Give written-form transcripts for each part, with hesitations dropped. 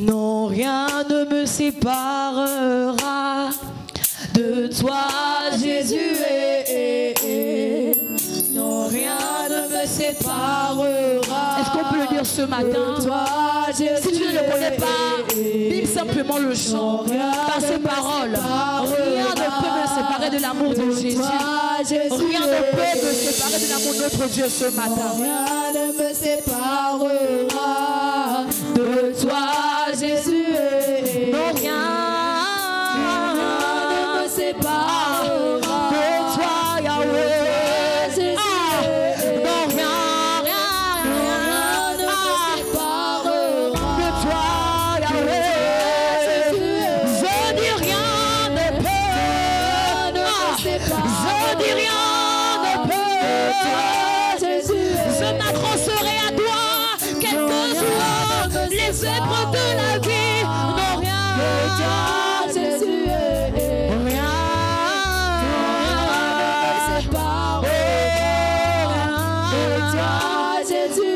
Non, rien ne me séparera de toi, Jésus. Non, rien ne me séparera. Est-ce qu'on peut le dire ce matin? Toi, Jésus. Si tu ne le connais pas, vive simplement le chant par ces paroles. Rien ne peut me séparer de l'amour de Jésus. Rien ne peut me séparer de l'amour de notre Dieu ce matin. Rien ne me séparera de toi, Jésus. Non, rien ne me séparera de toi, Yahweh. Non, rien ne me séparera de toi, Yahweh. Je dis rien ne peut. Je dis rien ne peut. Je m'accrocherai à toi, quelles que soient les épreuves de la vie. Non, rien de toi, Jésus. Rien ne me séparera de toi, Jésus.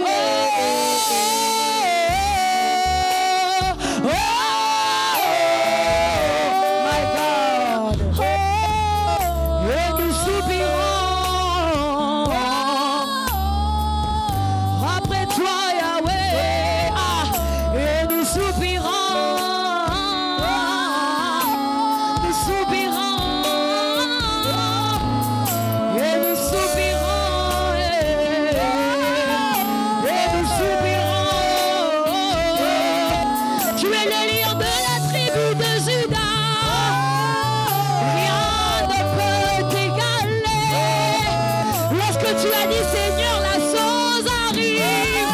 My God. Et nous soupirons après toi, Yahweh. Et nous soupirons, nous soupirons, et nous soupirons, et nous soupirons. Tu es le lion de la tribu de Juda. Rien ne peut t'égaler. Lorsque tu as dit Seigneur, la chose arrive.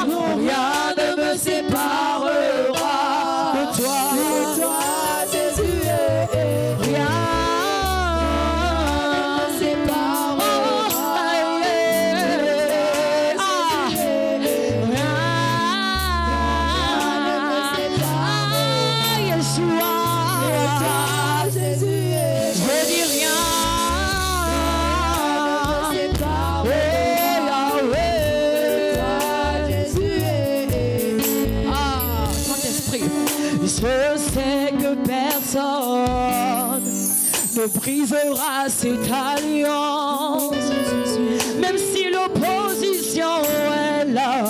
Non, rien ne me séparera de toi, Jésus. Rien ne me séparera de Yeshua. Je dis rien. Saint-Esprit, je sais que personne ne brisera cette alliance, même si l'opposition est là.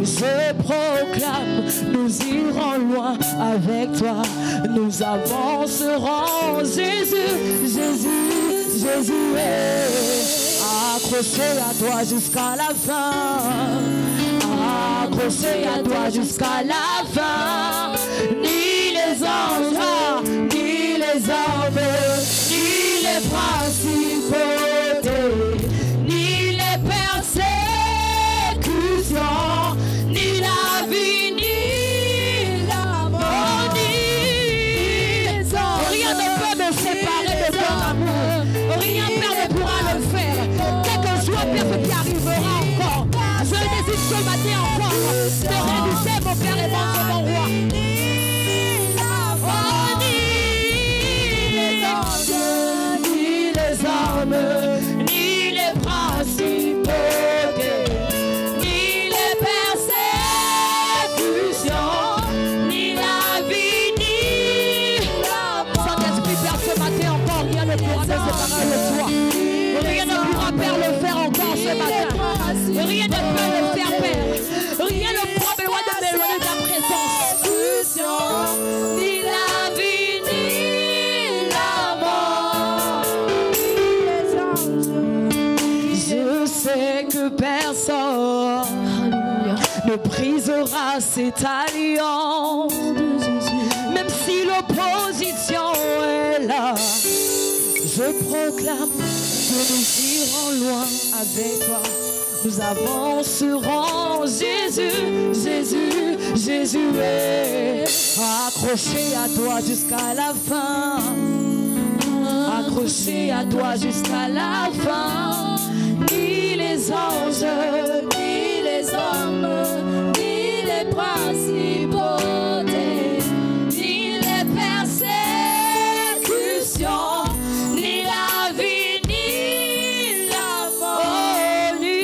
Je proclame, nous irons loin avec toi, nous avancerons. Jésus, Jésus, Jésus est accroché à toi jusqu'à la fin. Accroché à toi jusqu'à la fin. Ni les anges, ni les hommes, ni les principautés, ni les persécutions, ni la vie, ni la mort, ni les anges. Rien ne peut me séparer de ton amour. Rien, Père, ne pourra le faire. Quel que soit, Père, ce qui arrivera encore. Je décide ce matin encore de réaliser mon Père et mon roi. Ni les hommes, ni les principautés, ni les persécutions, ni la vie, ni la mort. Saint-Esprit, Père, ce matin encore, rien ne pourra me séparer de toi. Rien ne pourra, Père, le faire encore ce matin. Rien ne peut le faire, Père. Rien ne pourra m'éloigner de ta présence. Ni la vie, ni la mort. Je sais que personne ne brisera cette alliance, même si l'opposition est là. Je proclame que nous irons loin avec toi, nous avancerons. Jésus, Jésus, Jésus est accroché à toi jusqu'à la fin. Accroché à toi jusqu'à la fin. Ni les anges, ni les hommes, ni les principautés, ni les persécutions, ni la vie, ni la mort, ni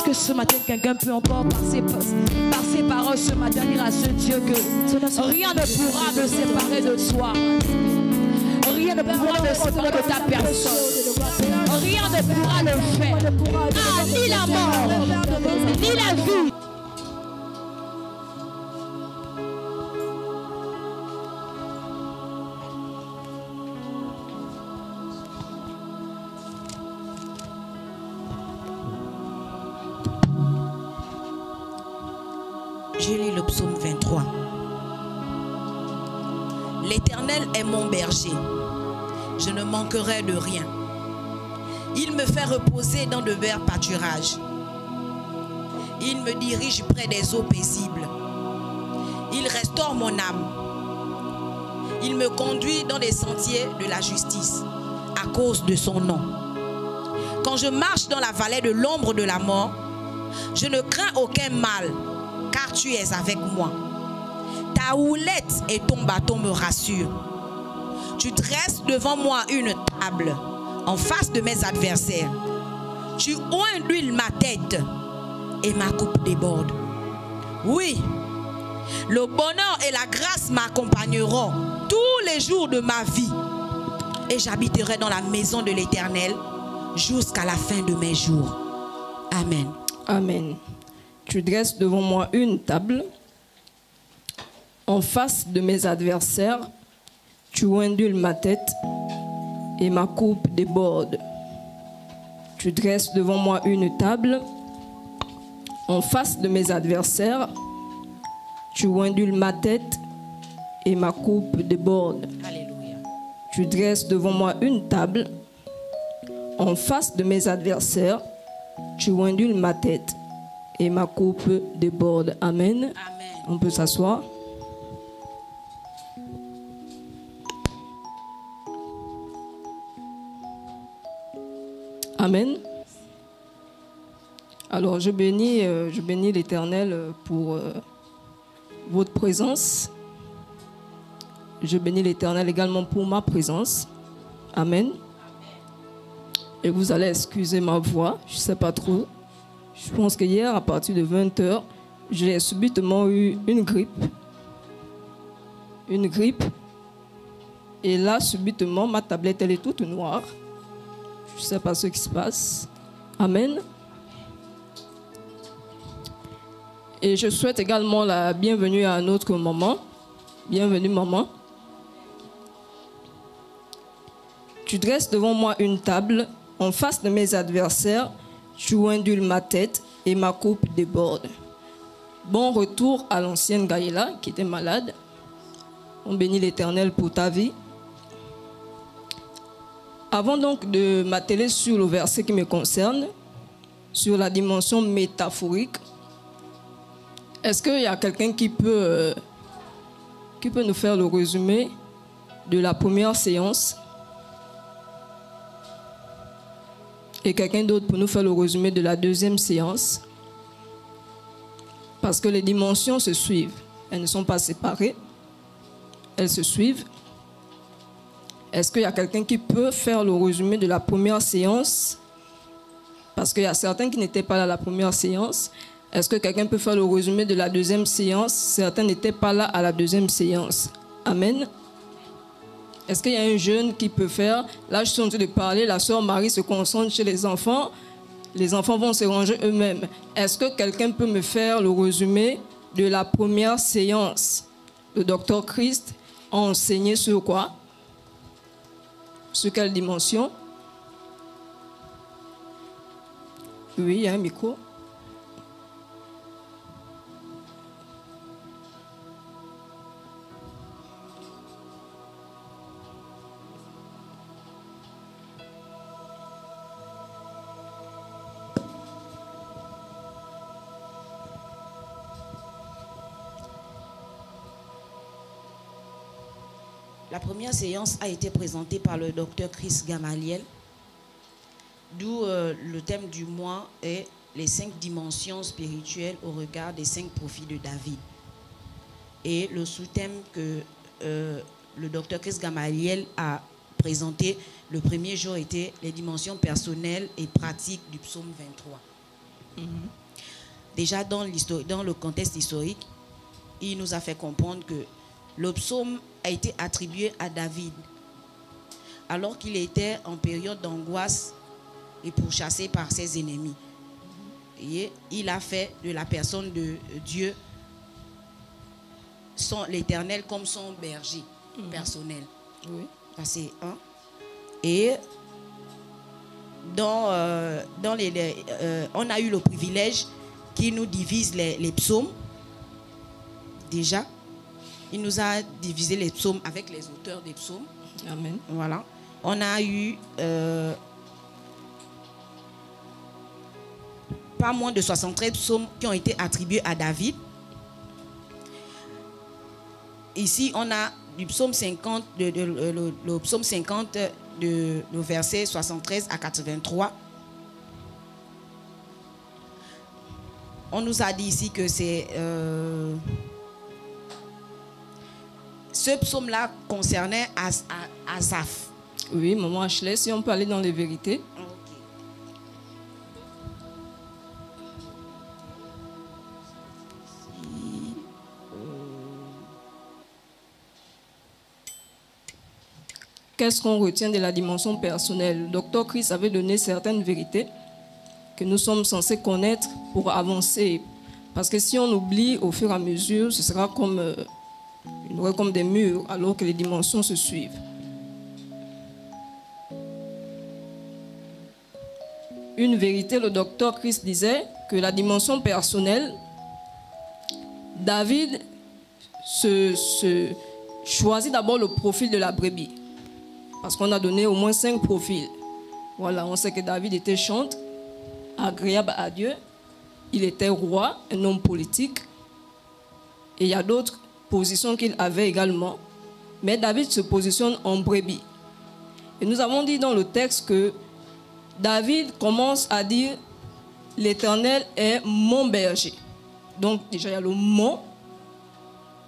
que ce matin, quelqu'un peut encore, par ses paroles ce matin, dire à ce Dieu que rien ne pourra me séparer de toi. Rien ne pourra me séparer de ta personne. Rien ne pourra le faire. Ah, ni la mort, ni la vie. Je lis le psaume 23. L'Éternel est mon berger. Je ne manquerai de rien. Il me fait reposer dans de verts pâturages. Il me dirige près des eaux paisibles. Il restaure mon âme. Il me conduit dans les sentiers de la justice à cause de son nom. Quand je marche dans la vallée de l'ombre de la mort, je ne crains aucun mal, car tu es avec moi. Ta houlette et ton bâton me rassurent. Tu dresses devant moi une table en face de mes adversaires. Tu oins d'huile ma tête et ma coupe déborde. Oui, le bonheur et la grâce m'accompagneront tous les jours de ma vie. Et j'habiterai dans la maison de l'Éternel jusqu'à la fin de mes jours. Amen. Amen. Tu dresses devant moi une table en face de mes adversaires. Tu ondules ma tête et ma coupe déborde. Tu dresses devant moi une table en face de mes adversaires. Tu ondules ma tête et ma coupe déborde. Alléluia. Tu dresses devant moi une table en face de mes adversaires. Tu ondules ma tête et ma coupe déborde. Amen. Amen. On peut s'asseoir. Amen. Alors, je bénis l'Éternel pour votre présence. Je bénis l'Éternel également pour ma présence. Amen. Et vous allez excuser ma voix, je ne sais pas trop. Je pense que hier, à partir de 20h, j'ai subitement eu une grippe. Une grippe. Et là, subitement, ma tablette, elle est toute noire. Je ne sais pas ce qui se passe. Amen. Et je souhaite également la bienvenue à notre maman. Bienvenue, maman. Tu dresses devant moi une table en face de mes adversaires. Tu ondules ma tête et ma coupe déborde. Bon retour à l'ancienne Gaïla qui était malade. On bénit l'Éternel pour ta vie. Avant donc de m'atteler sur le verset qui me concerne, sur la dimension métaphorique, est-ce qu'il y a quelqu'un qui peut nous faire le résumé de la première séance? Et quelqu'un d'autre pour nous faire le résumé de la deuxième séance? Parce que les dimensions se suivent. Elles ne sont pas séparées. Elles se suivent. Est-ce qu'il y a quelqu'un qui peut faire le résumé de la première séance? Parce qu'il y a certains qui n'étaient pas là à la première séance. Est-ce que quelqu'un peut faire le résumé de la deuxième séance? Certains n'étaient pas là à la deuxième séance. Amen. Est-ce qu'il y a un jeune qui peut faire? Là, je suis en train de parler, la sœur Marie se concentre chez les enfants. Les enfants vont se ranger eux-mêmes. Est-ce que quelqu'un peut me faire le résumé de la première séance? Le docteur Christ a enseigné sur quoi? Sur quelle dimension? Oui, il y a un micro. La première séance a été présentée par le docteur Chris Gamaliel, d'où le thème du mois est les 5 dimensions spirituelles au regard des 5 profils de David. Et le sous-thème que le docteur Chris Gamaliel a présenté le premier jour était les dimensions personnelles et pratiques du psaume 23. Déjà, dans le contexte historique, il nous a fait comprendre que le psaume a été attribué à David, alors qu'il était en période d'angoisse et pourchassé par ses ennemis. Et il a fait de la personne de Dieu, l'Éternel, comme son berger personnel. Oui. Ça, c'est un. Et on a eu le privilège qu'il nous divise les psaumes. Déjà, il nous a divisé les psaumes avec les auteurs des psaumes. Amen. Voilà. On a eu pas moins de 73 psaumes qui ont été attribués à David. Ici, on a du psaume 50, le psaume 50, le verset 73 à 83. On nous a dit ici que c'est... ce psaume-là concernait Asaph. Oui, maman Ashley, si on peut aller dans les vérités. Qu'est-ce qu'on retient de la dimension personnelle? Le docteur Chris avait donné certaines vérités que nous sommes censés connaître pour avancer. Parce que si on oublie au fur et à mesure, ce sera comme des murs, alors que les dimensions se suivent. Une vérité, le docteur Chris disait que la dimension personnelle, David choisit d'abord le profil de la brebis. Parce qu'on a donné au moins 5 profils. Voilà, on sait que David était chantre, agréable à Dieu. Il était roi, un homme politique. Et il y a d'autres positions qu'il avait également. Mais David se positionne en brebis. Et nous avons dit dans le texte que David commence à dire « L'Éternel est mon berger ». Donc déjà il y a le mot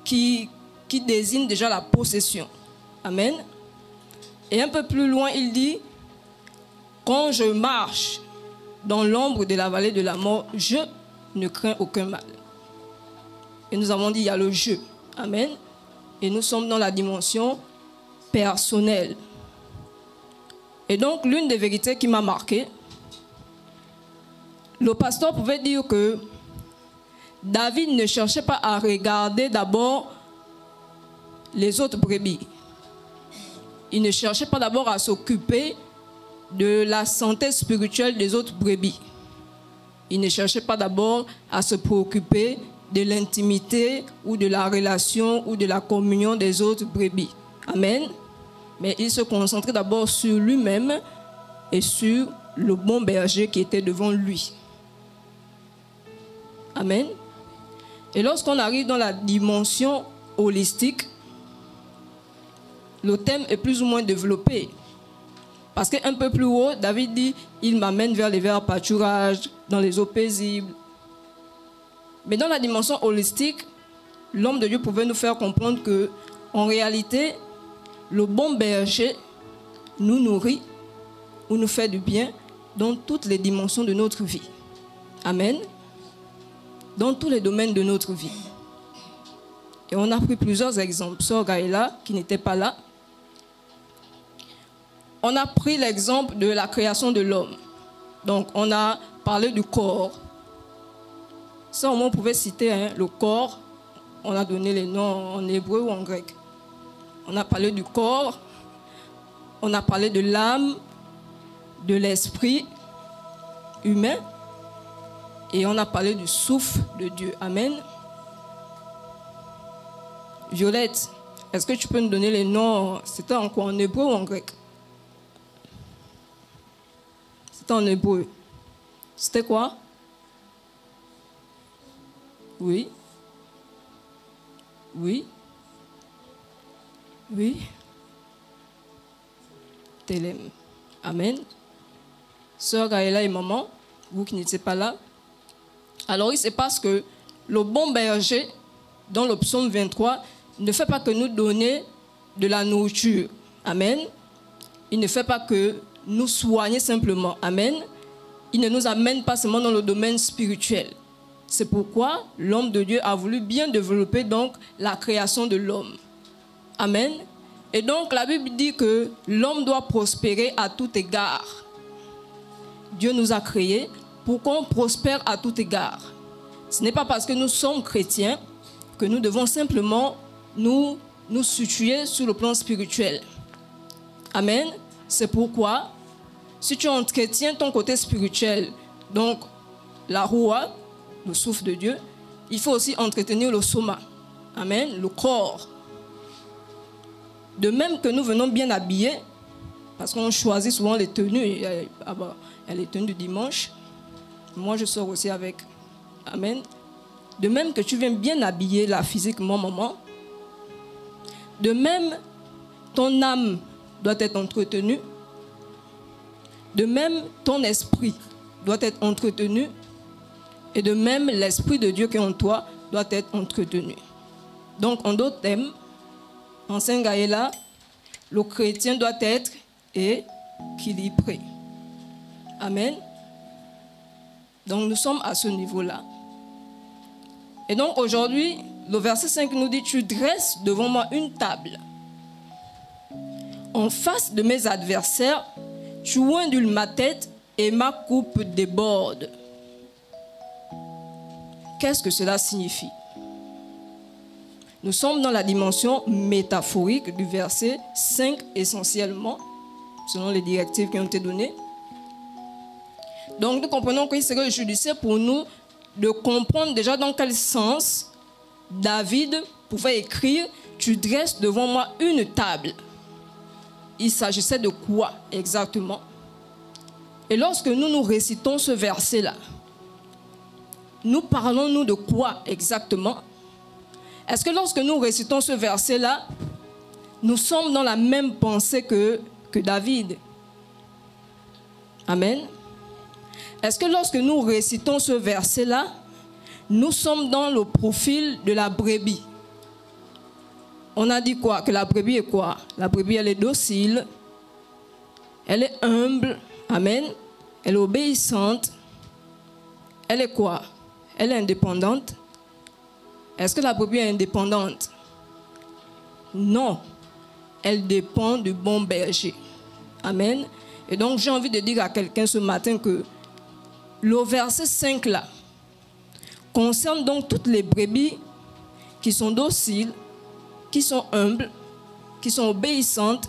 qui désigne déjà la possession. Amen. Et un peu plus loin, il dit « Quand je marche dans l'ombre de la vallée de la mort, je ne crains aucun mal. » Et nous avons dit, il y a le je. Amen. Et nous sommes dans la dimension personnelle. Et donc, l'une des vérités qui m'a marqué, le pasteur pouvait dire que David ne cherchait pas à regarder d'abord les autres brebis. Il ne cherchait pas d'abord à s'occuper de la santé spirituelle des autres brebis. Il ne cherchait pas d'abord à se préoccuper de l'intimité ou de la relation ou de la communion des autres brebis. Amen. Mais il se concentrait d'abord sur lui-même et sur le bon berger qui était devant lui. Amen. Et lorsqu'on arrive dans la dimension holistique, le thème est plus ou moins développé. Parce qu'un peu plus haut, David dit, il m'amène vers les verts pâturages, dans les eaux paisibles. Mais dans la dimension holistique, l'homme de Dieu pouvait nous faire comprendre que, en réalité, le bon berger nous nourrit ou nous fait du bien dans toutes les dimensions de notre vie. Amen. Dans tous les domaines de notre vie. Et on a pris plusieurs exemples. Sœur Gaëla, qui n'était pas là. On a pris l'exemple de la création de l'homme. Donc, on a parlé du corps. Ça, au moins, on pouvait citer le corps. On a donné les noms en hébreu ou en grec. On a parlé du corps. On a parlé de l'âme, de l'esprit humain. Et on a parlé du souffle de Dieu. Amen. Violette, est-ce que tu peux nous donner les noms? C'était en quoi? En hébreu ou en grec? C'était en hébreu. C'était quoi? Oui. Oui. Oui. Télém. Amen. Sœur Gaëla et maman, vous qui n'étiez pas là. Alors il se passe que le bon berger, dans le psaume 23, ne fait pas que nous donner de la nourriture. Amen. Il ne fait pas que nous soigner simplement. Amen. il ne nous amène pas seulement dans le domaine spirituel. C'est pourquoi l'homme de Dieu a voulu bien développer donc la création de l'homme. Amen. Et donc la Bible dit que l'homme doit prospérer à tout égard. Dieu nous a créés pour qu'on prospère à tout égard. Ce n'est pas parce que nous sommes chrétiens que nous devons simplement nous situer sur le plan spirituel. Amen. C'est pourquoi, si tu entretiens ton côté spirituel, donc la roua, le souffle de Dieu, il faut aussi entretenir le soma. Amen. Le corps. De même que nous venons bien habillés, parce qu'on choisit souvent les tenues, il y a les tenues du dimanche. Moi, je sors aussi avec. Amen. De même que tu viens bien habillé là physiquement, maman, de même, ton âme doit être entretenue. De même, ton esprit doit être entretenu. Et de même, l'esprit de Dieu qui est en toi doit être entretenu. Donc, en d'autres termes, en Saint-Gaëla, le chrétien doit être équilibré. Amen. Donc, nous sommes à ce niveau-là. Et donc, aujourd'hui, le verset 5 nous dit, tu dresses devant moi une table. En face de mes adversaires, tu oindules ma tête et ma coupe déborde. Qu'est-ce que cela signifie? Nous sommes dans la dimension métaphorique du verset 5 essentiellement, selon les directives qui ont été données. Donc nous comprenons que c'est le judiciaire pour nous de comprendre déjà dans quel sens David pouvait écrire « Tu dresses devant moi une table ». Il s'agissait de quoi exactement? Et lorsque nous récitons ce verset-là, nous parlons-nous de quoi exactement? Est-ce que lorsque nous récitons ce verset-là, nous sommes dans la même pensée que David? Amen. Est-ce que lorsque nous récitons ce verset-là, nous sommes dans le profil de la brebis? On a dit quoi? Que la brebis est quoi? La brebis, elle est docile, elle est humble, amen, elle est obéissante. Elle est quoi? Elle est indépendante. Est-ce que la brebis est indépendante? Non. Elle dépend du bon berger. Amen. Et donc, j'ai envie de dire à quelqu'un ce matin que le verset 5 là concerne donc toutes les brebis qui sont dociles, qui sont humbles, qui sont obéissantes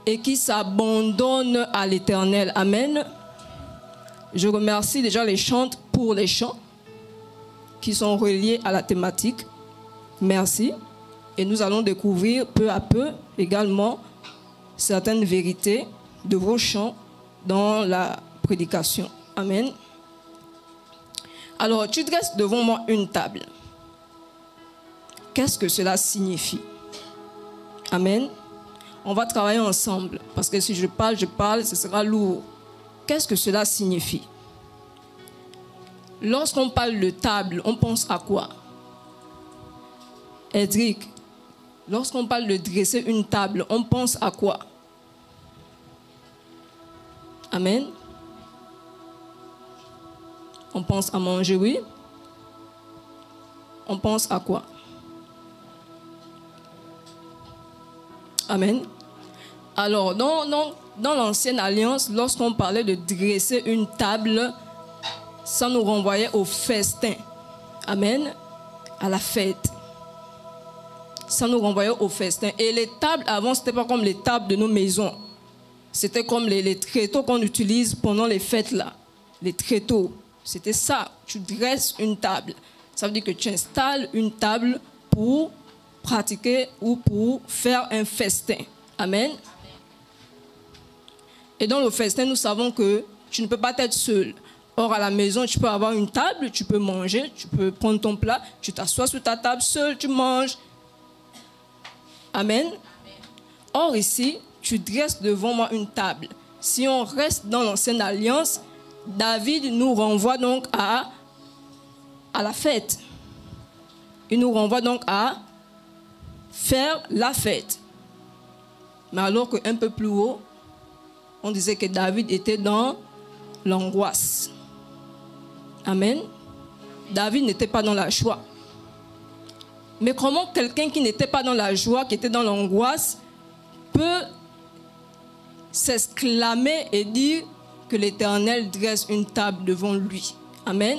et qui s'abandonnent à l'Éternel. Amen. Je remercie déjà les chantes pour les chants qui sont reliés à la thématique. Merci. Et nous allons découvrir peu à peu également certaines vérités de vos chants dans la prédication. Amen. Alors, tu dresses devant moi une table. Qu'est-ce que cela signifie? Amen. On va travailler ensemble, parce que si je parle, ce sera lourd. Qu'est-ce que cela signifie? Lorsqu'on parle de table, on pense à quoi? Edric, lorsqu'on parle de dresser une table, on pense à quoi? Amen. On pense à manger, oui. On pense à quoi? Amen. Alors, dans l'ancienne alliance, lorsqu'on parlait de dresser une table, ça nous renvoyait au festin. Amen. À la fête. Ça nous renvoyait au festin. Et les tables avant, ce n'était pas comme les tables de nos maisons. C'était comme les tréteaux qu'on utilise pendant les fêtes là. Les tréteaux. C'était ça. Tu dresses une table. Ça veut dire que tu installes une table pour pratiquer ou pour faire un festin. Amen. Et dans le festin, nous savons que tu ne peux pas être seul. Or, à la maison, tu peux avoir une table, tu peux manger, tu peux prendre ton plat, tu t'assois sur ta table seul, tu manges. Amen. Or, ici, tu dresses devant moi une table. Si on reste dans l'ancienne alliance, David nous renvoie donc à la fête. Il nous renvoie donc à faire la fête. Mais alors qu'un peu plus haut, on disait que David était dans l'angoisse. Amen. David n'était pas dans la joie. Mais comment quelqu'un qui n'était pas dans la joie, qui était dans l'angoisse, peut s'exclamer et dire que l'Éternel dresse une table devant lui? Amen.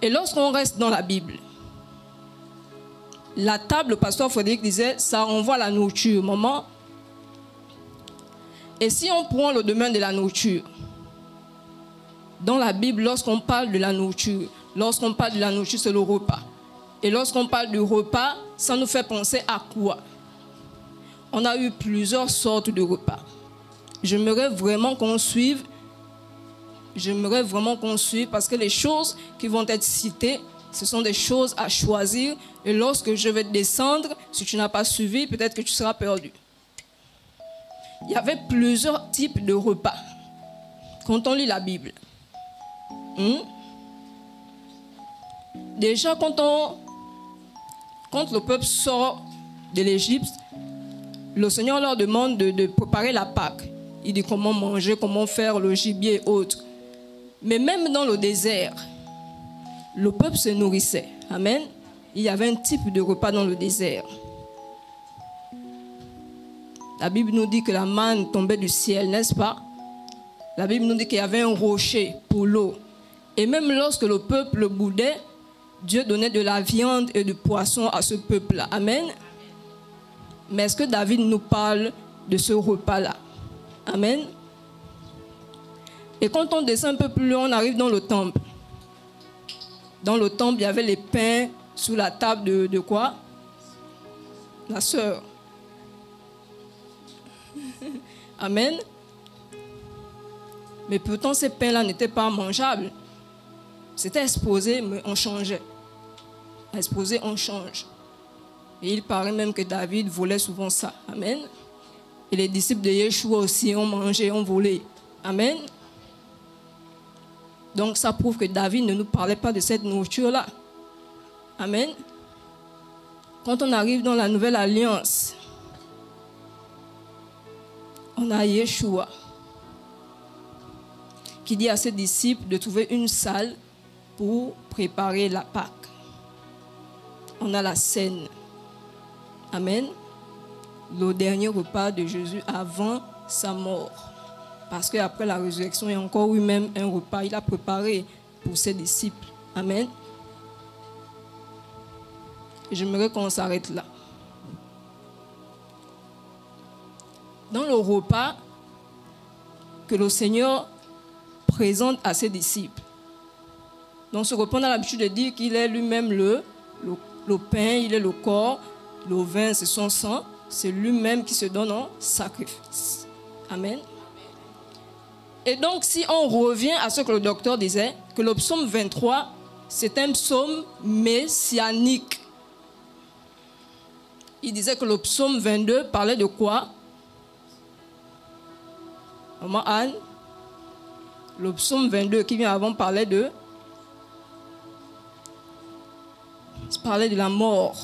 Et lorsqu'on reste dans la Bible, la table, le pasteur Frédéric disait, ça renvoie à la nourriture, maman. Et si on prend le domaine de la nourriture, dans la Bible, lorsqu'on parle de la nourriture, c'est le repas. Et lorsqu'on parle du repas, ça nous fait penser à quoi? On a eu plusieurs sortes de repas. J'aimerais vraiment qu'on suive parce que les choses qui vont être citées, ce sont des choses à choisir. Et lorsque je vais descendre, si tu n'as pas suivi, peut-être que tu seras perdu. Il y avait plusieurs types de repas quand on lit la Bible. Déjà, quand le peuple sort de l'Égypte, le Seigneur leur demande de préparer la Pâque. Il dit comment manger, comment faire le gibier et autres. Mais même dans le désert, le peuple se nourrissait. Amen. Il y avait un type de repas dans le désert. La Bible nous dit que la manne tombait du ciel, n'est-ce pas? La Bible nous dit qu'il y avait un rocher pour l'eau. Et même lorsque le peuple boudait, Dieu donnait de la viande et du poisson à ce peuple-là. Amen. Mais est-ce que David nous parle de ce repas-là? Amen. Et quand on descend un peu plus loin, on arrive dans le temple. Dans le temple, il y avait les pains sous la table de quoi? La sœur. Amen. Mais pourtant, ces pains-là n'étaient pas mangeables. C'était exposé, mais on changeait. Exposé, on change. Et il paraît même que David volait souvent ça. Amen. Et les disciples de Yeshua aussi ont mangé, ont volé. Amen. Donc ça prouve que David ne nous parlait pas de cette nourriture-là. Amen. Quand on arrive dans la nouvelle alliance, on a Yeshua qui dit à ses disciples de trouver une salle pour préparer la Pâque. On a la scène. Amen. Le dernier repas de Jésus avant sa mort. Parce qu'après la résurrection, il y a encore eu même un repas. Il a préparé pour ses disciples. Amen. J'aimerais qu'on s'arrête là. Dans le repas que le Seigneur présente à ses disciples. Dans ce repas, on a l'habitude de dire qu'il est lui-même le pain, il est le corps, le vin, c'est son sang. C'est lui-même qui se donne en sacrifice. Amen. Et donc, si on revient à ce que le docteur disait, que le psaume 23, c'est un psaume messianique. Il disait que le psaume 22 parlait de quoi? Maman Anne, le psaume 22 qui vient avant parlait de la mort.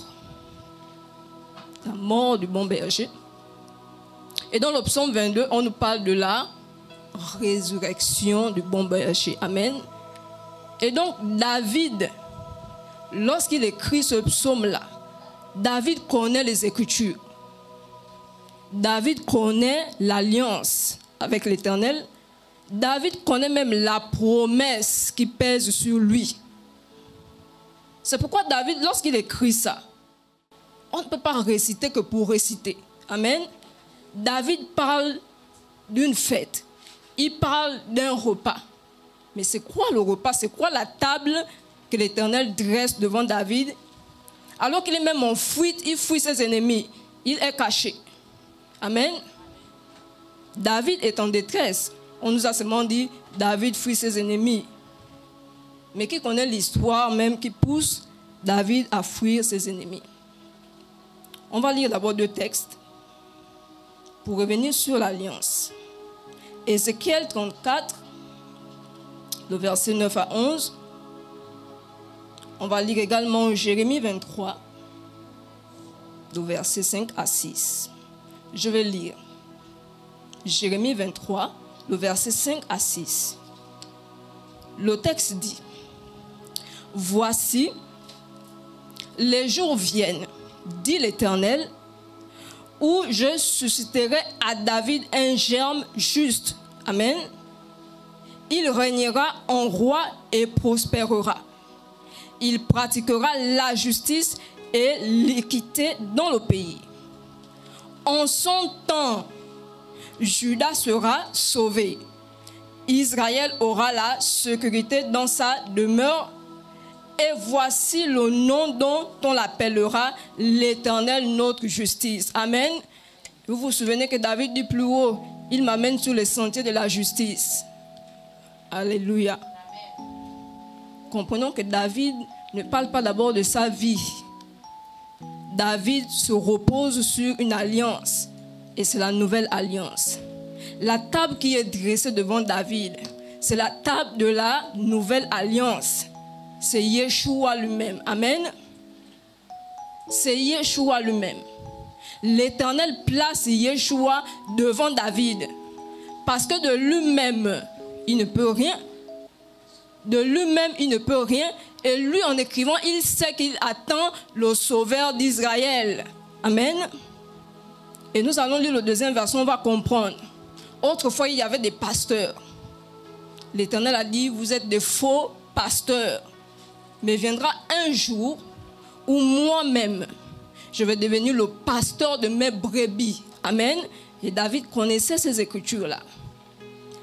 La mort du bon berger. Et dans le psaume 22, on nous parle de la résurrection du bon berger. Amen. Et donc, David, lorsqu'il écrit ce psaume-là, David connaît les Écritures. David connaît l'alliance avec l'Éternel. David connaît même la promesse qui pèse sur lui. C'est pourquoi David, lorsqu'il écrit ça, on ne peut pas réciter que pour réciter. Amen. David parle d'une fête. Il parle d'un repas. Mais c'est quoi le repas? C'est quoi la table que l'Éternel dresse devant David? Alors qu'il est même en fuite, il fuit ses ennemis. Il est caché. Amen. David est en détresse. On nous a seulement dit, David fuit ses ennemis. Mais qui connaît l'histoire même qui pousse David à fuir ses ennemis? On va lire d'abord deux textes pour revenir sur l'alliance. Ézéchiel 34, le verset 9 à 11. On va lire également Jérémie 23, le verset 5 à 6. Je vais lire Jérémie 23, le verset 5 à 6. Le texte dit, « Voici, les jours viennent, dit l'Éternel, où je susciterai à David un germe juste. » Amen. « Il régnera en roi et prospérera. Il pratiquera la justice et l'équité dans le pays. En son temps, Juda sera sauvé. Israël aura la sécurité dans sa demeure. Et voici le nom dont on l'appellera l'Éternel, notre justice. » Amen. Vous vous souvenez que David dit plus haut, il m'amène sur les sentiers de la justice. Alléluia. Comprenons que David ne parle pas d'abord de sa vie. David se repose sur une alliance. Et c'est la nouvelle alliance. La table qui est dressée devant David, c'est la table de la nouvelle alliance. C'est Yeshua lui-même. Amen. C'est Yeshua lui-même. L'Éternel place Yeshua devant David. Parce que de lui-même, il ne peut rien. De lui-même, il ne peut rien. Et lui, en écrivant, il sait qu'il attend le Sauveur d'Israël. Amen. Et nous allons lire le deuxième verset, on va comprendre. Autrefois, il y avait des pasteurs. L'Éternel a dit, vous êtes des faux pasteurs. Mais viendra un jour où moi-même, je vais devenir le pasteur de mes brebis. Amen. Et David connaissait ces écritures-là.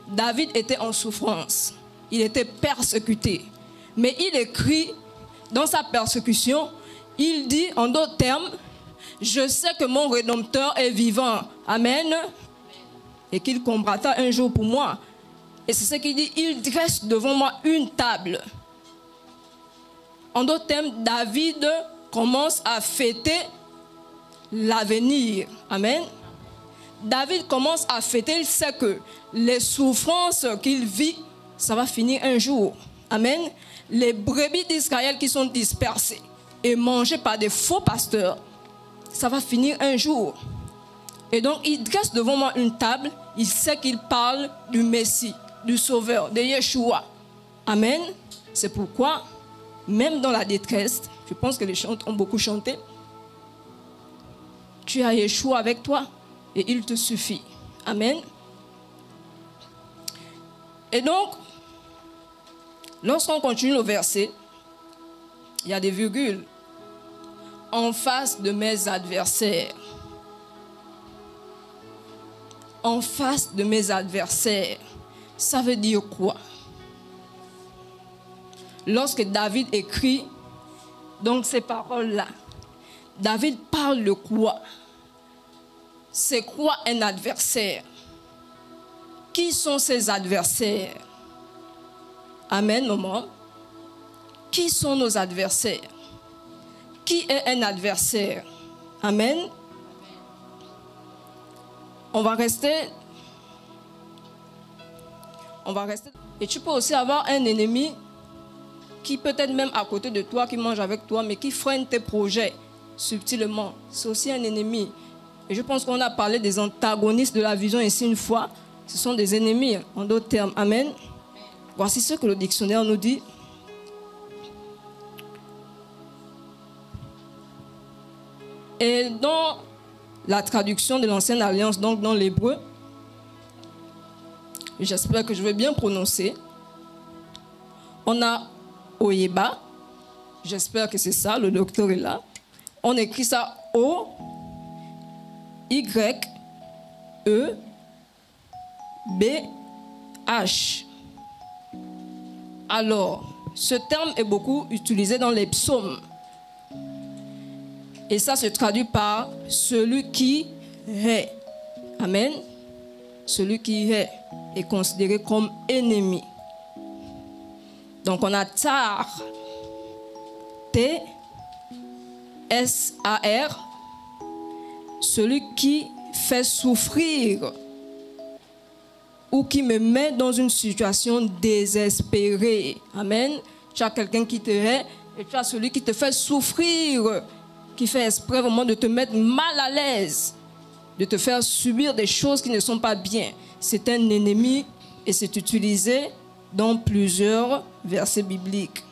David était en souffrance. Il était persécuté. Mais il écrit dans sa persécution, il dit en d'autres termes, je sais que mon Rédempteur est vivant. Amen. Et qu'il combattra un jour pour moi. Et c'est ce qu'il dit, il dresse devant moi une table. En d'autres termes, David commence à fêter l'avenir. Amen. David commence à fêter, il sait que les souffrances qu'il vit, ça va finir un jour. Amen. Les brebis d'Israël qui sont dispersées et mangées par des faux pasteurs, ça va finir un jour. Et donc, il dresse devant moi une table, il sait qu'il parle du Messie, du Sauveur, de Yeshua. Amen. C'est pourquoi, même dans la détresse, je pense que les chants ont beaucoup chanté, tu as Yeshua avec toi et il te suffit. Amen. Et donc, lorsqu'on continue le verset, il y a des virgules. En face de mes adversaires. En face de mes adversaires. Ça veut dire quoi? Lorsque David écrit donc ces paroles-là, David parle de quoi? C'est quoi un adversaire? Qui sont ses adversaires? Amen, maman. Qui sont nos adversaires? Qui est un adversaire? Amen. On va rester. Et tu peux aussi avoir un ennemi qui peut être même à côté de toi, qui mange avec toi, mais qui freine tes projets subtilement. C'est aussi un ennemi. Et je pense qu'on a parlé des antagonistes de la vision ici une fois. Ce sont des ennemis, en d'autres termes. Amen. Voici ce que le dictionnaire nous dit. Et dans la traduction de l'Ancienne Alliance, donc dans l'hébreu, j'espère que je vais bien prononcer, on a Oyeba, j'espère que c'est ça, le docteur est là. On écrit ça O-Y-E-B-H. Alors, ce terme est beaucoup utilisé dans les psaumes. Et ça se traduit par celui qui est. Amen. Celui qui est considéré comme ennemi. Donc on a Tar, T-S-A-R, celui qui fait souffrir ou qui me met dans une situation désespérée. Amen. Tu as quelqu'un qui te hait et tu as celui qui te fait souffrir, qui fait exprès vraiment de te mettre mal à l'aise, de te faire subir des choses qui ne sont pas bien. c'est un ennemi et c'est utilisé dans plusieurs versets bibliques.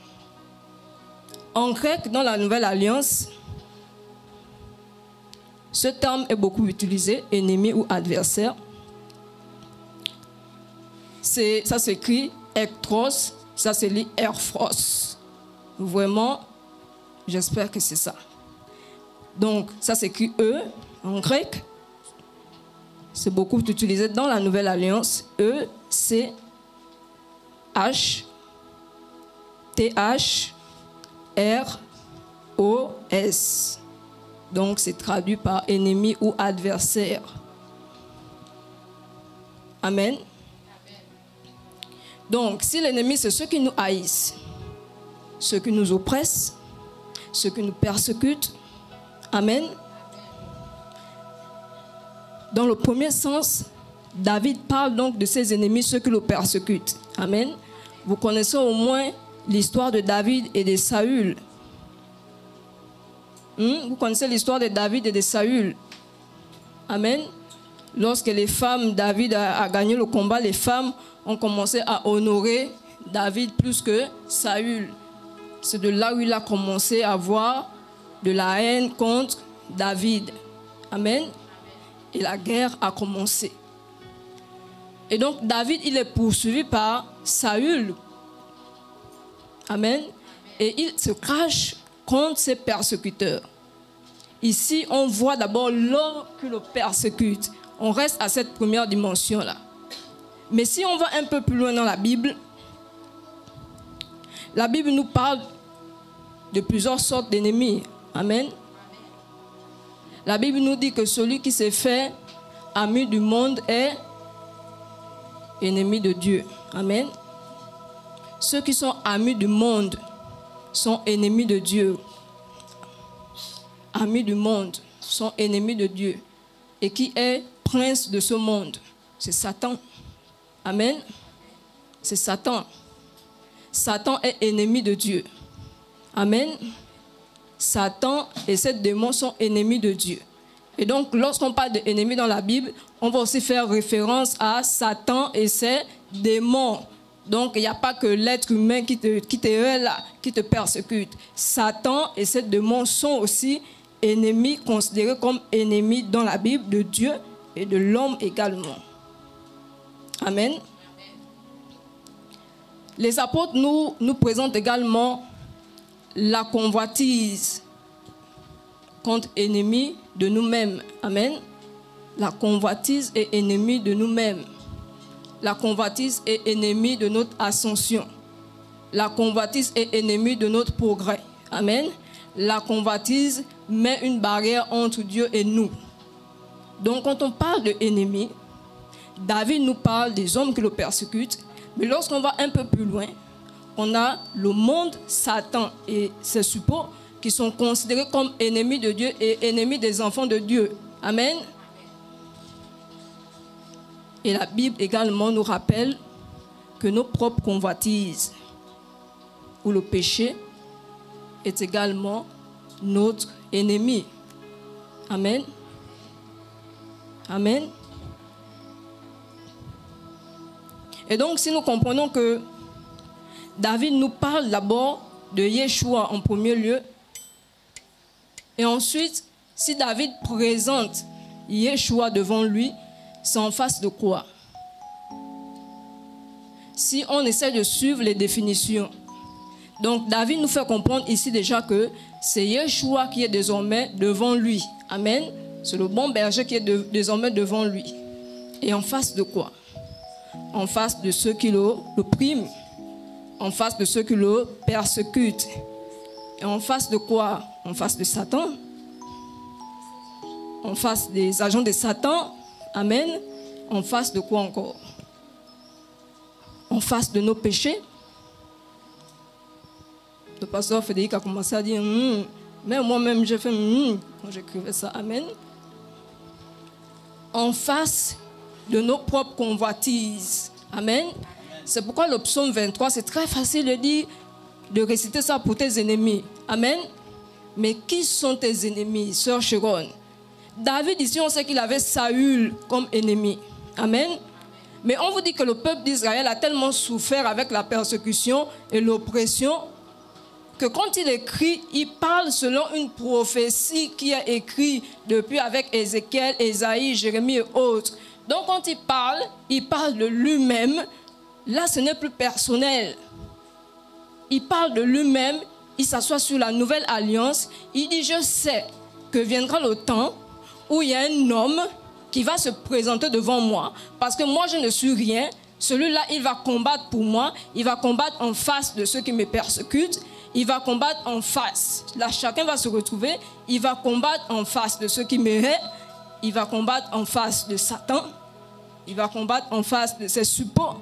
En grec, dans la Nouvelle Alliance, ce terme est beaucoup utilisé, ennemi ou adversaire. Ça s'écrit Ektros, ça se lit Erphros. Vraiment, j'espère que c'est ça. Donc, ça s'écrit E en grec. C'est beaucoup utilisé dans la Nouvelle Alliance. E, C, H, T, H, R, O, S. Donc, c'est traduit par ennemi ou adversaire. Amen. Donc, si l'ennemi, c'est ceux qui nous haïssent, ceux qui nous oppressent, ceux qui nous persécutent, amen. Dans le premier sens, David parle donc de ses ennemis, ceux qui le persécutent. Amen. Vous connaissez au moins l'histoire de David et de Saül. Vous connaissez l'histoire de David et de Saül. Amen. Lorsque les femmes, David a gagné le combat, les femmes ont commencé à honorer David plus que Saül. C'est de là où il a commencé à avoir de la haine contre David. Amen. Et la guerre a commencé. Et donc David, il est poursuivi par Saül. Amen. Et il se cache contre ses persécuteurs. Ici, on voit d'abord l'homme qui le persécute. On reste à cette première dimension-là. Mais si on va un peu plus loin dans la Bible nous parle de plusieurs sortes d'ennemis. Amen. La Bible nous dit que celui qui s'est fait ami du monde est ennemi de Dieu. Amen. Ceux qui sont amis du monde sont ennemis de Dieu. Amis du monde sont ennemis de Dieu. Et qui est prince de ce monde? C'est Satan. Amen. C'est Satan. Satan est ennemi de Dieu. Amen. Satan et ses démons sont ennemis de Dieu. Et donc, lorsqu'on parle d'ennemis dans la Bible, on va aussi faire référence à Satan et ses démons. Donc, il n'y a pas que l'être humain qui te persécute. Satan et ses démons sont aussi ennemis, considérés comme ennemis dans la Bible de Dieu et de l'homme également. Amen. Les apôtres nous présentent également la convoitise contre ennemi de nous-mêmes. Amen. La convoitise est ennemie de nous-mêmes. La convoitise est ennemie de notre ascension. La convoitise est ennemie de notre progrès. Amen. La convoitise met une barrière entre Dieu et nous. Donc quand on parle de ennemis, David nous parle des hommes qui le persécutent. Mais lorsqu'on va un peu plus loin, on a le monde, Satan et ses suppôts qui sont considérés comme ennemis de Dieu et ennemis des enfants de Dieu. Amen. Et la Bible également nous rappelle que nos propres convoitises ou le péché est également notre ennemi. Amen. Amen. Et donc, si nous comprenons que David nous parle d'abord de Yeshua en premier lieu, et ensuite, si David présente Yeshua devant lui, c'est en face de quoi? Si on essaie de suivre les définitions. Donc, David nous fait comprendre ici déjà que c'est Yeshua qui est désormais devant lui. Amen. C'est le bon berger qui est désormais devant lui. Et en face de quoi? En face de ceux qui l'oppriment, en face de ceux qui le persécutent. Et en face de quoi? En face de Satan. En face des agents de Satan. Amen. En face de quoi encore? En face de nos péchés. Le pasteur Frédéric a commencé à dire mais moi-même j'ai fait quand j'écrivais ça. Amen. En face de nos propres convoitises. Amen. C'est pourquoi le psaume 23, c'est très facile de dire, de réciter ça pour tes ennemis. Amen. Mais qui sont tes ennemis, sœur Sharon? David, ici, on sait qu'il avait Saül comme ennemi. Amen. Mais on vous dit que le peuple d'Israël a tellement souffert avec la persécution et l'oppression que quand il écrit, il parle selon une prophétie qui est écrite depuis avec Ézéchiel, Ésaïe, Jérémie et autres. Donc quand il parle de lui-même. Là, ce n'est plus personnel. Il parle de lui-même, il s'assoit sur la nouvelle alliance. Il dit, je sais que viendra le temps où il y a un homme qui va se présenter devant moi. Parce que moi, je ne suis rien. Celui-là, il va combattre pour moi. Il va combattre en face de ceux qui me persécutent. Il va combattre en face. Là, chacun va se retrouver. Il va combattre en face de ceux qui me haïssent. Il va combattre en face de Satan. Il va combattre en face de ses suppôts.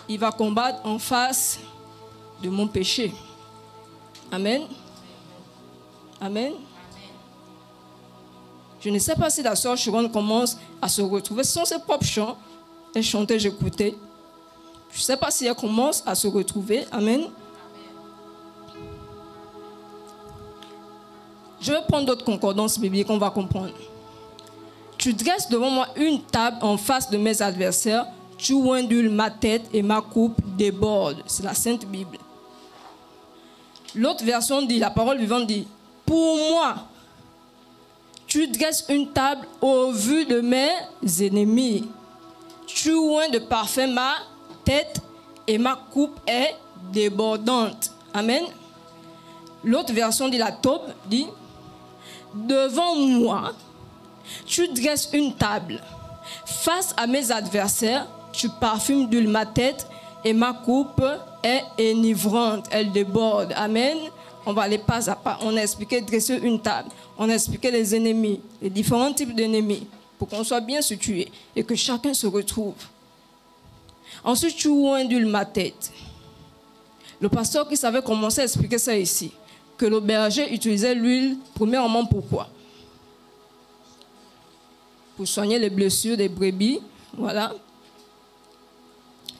Il va combattre en face de mon péché. Amen. Amen. Je ne sais pas si la sœur Chiron commence à se retrouver. Ce sont ses propres chants. Elle chantait, j'écoutais. Je ne sais pas si elle commence à se retrouver. Amen. Je vais prendre d'autres concordances bibliques qu'on va comprendre. Tu dresses devant moi une table en face de mes adversaires. Tu ondules ma tête et ma coupe déborde. C'est la Sainte Bible. L'autre version dit, la parole vivante dit, pour moi, tu dresses une table au vu de mes ennemis. Tu oins de parfum ma tête et ma coupe est débordante. Amen. L'autre version dit, la taupe dit, devant moi, tu dresses une table. Face à mes adversaires, tu parfumes d'huile ma tête et ma coupe est enivrante, elle déborde. Amen. On va aller pas à pas. On a expliqué dresser une table. On a expliqué les ennemis, les différents types d'ennemis, pour qu'on soit bien situé et que chacun se retrouve. Ensuite, tu oins d'huile ma tête. Le pasteur qui savait commencer à expliquer ça ici, que le berger utilisait l'huile, premièrement, pourquoi? Pour soigner les blessures des brebis, voilà.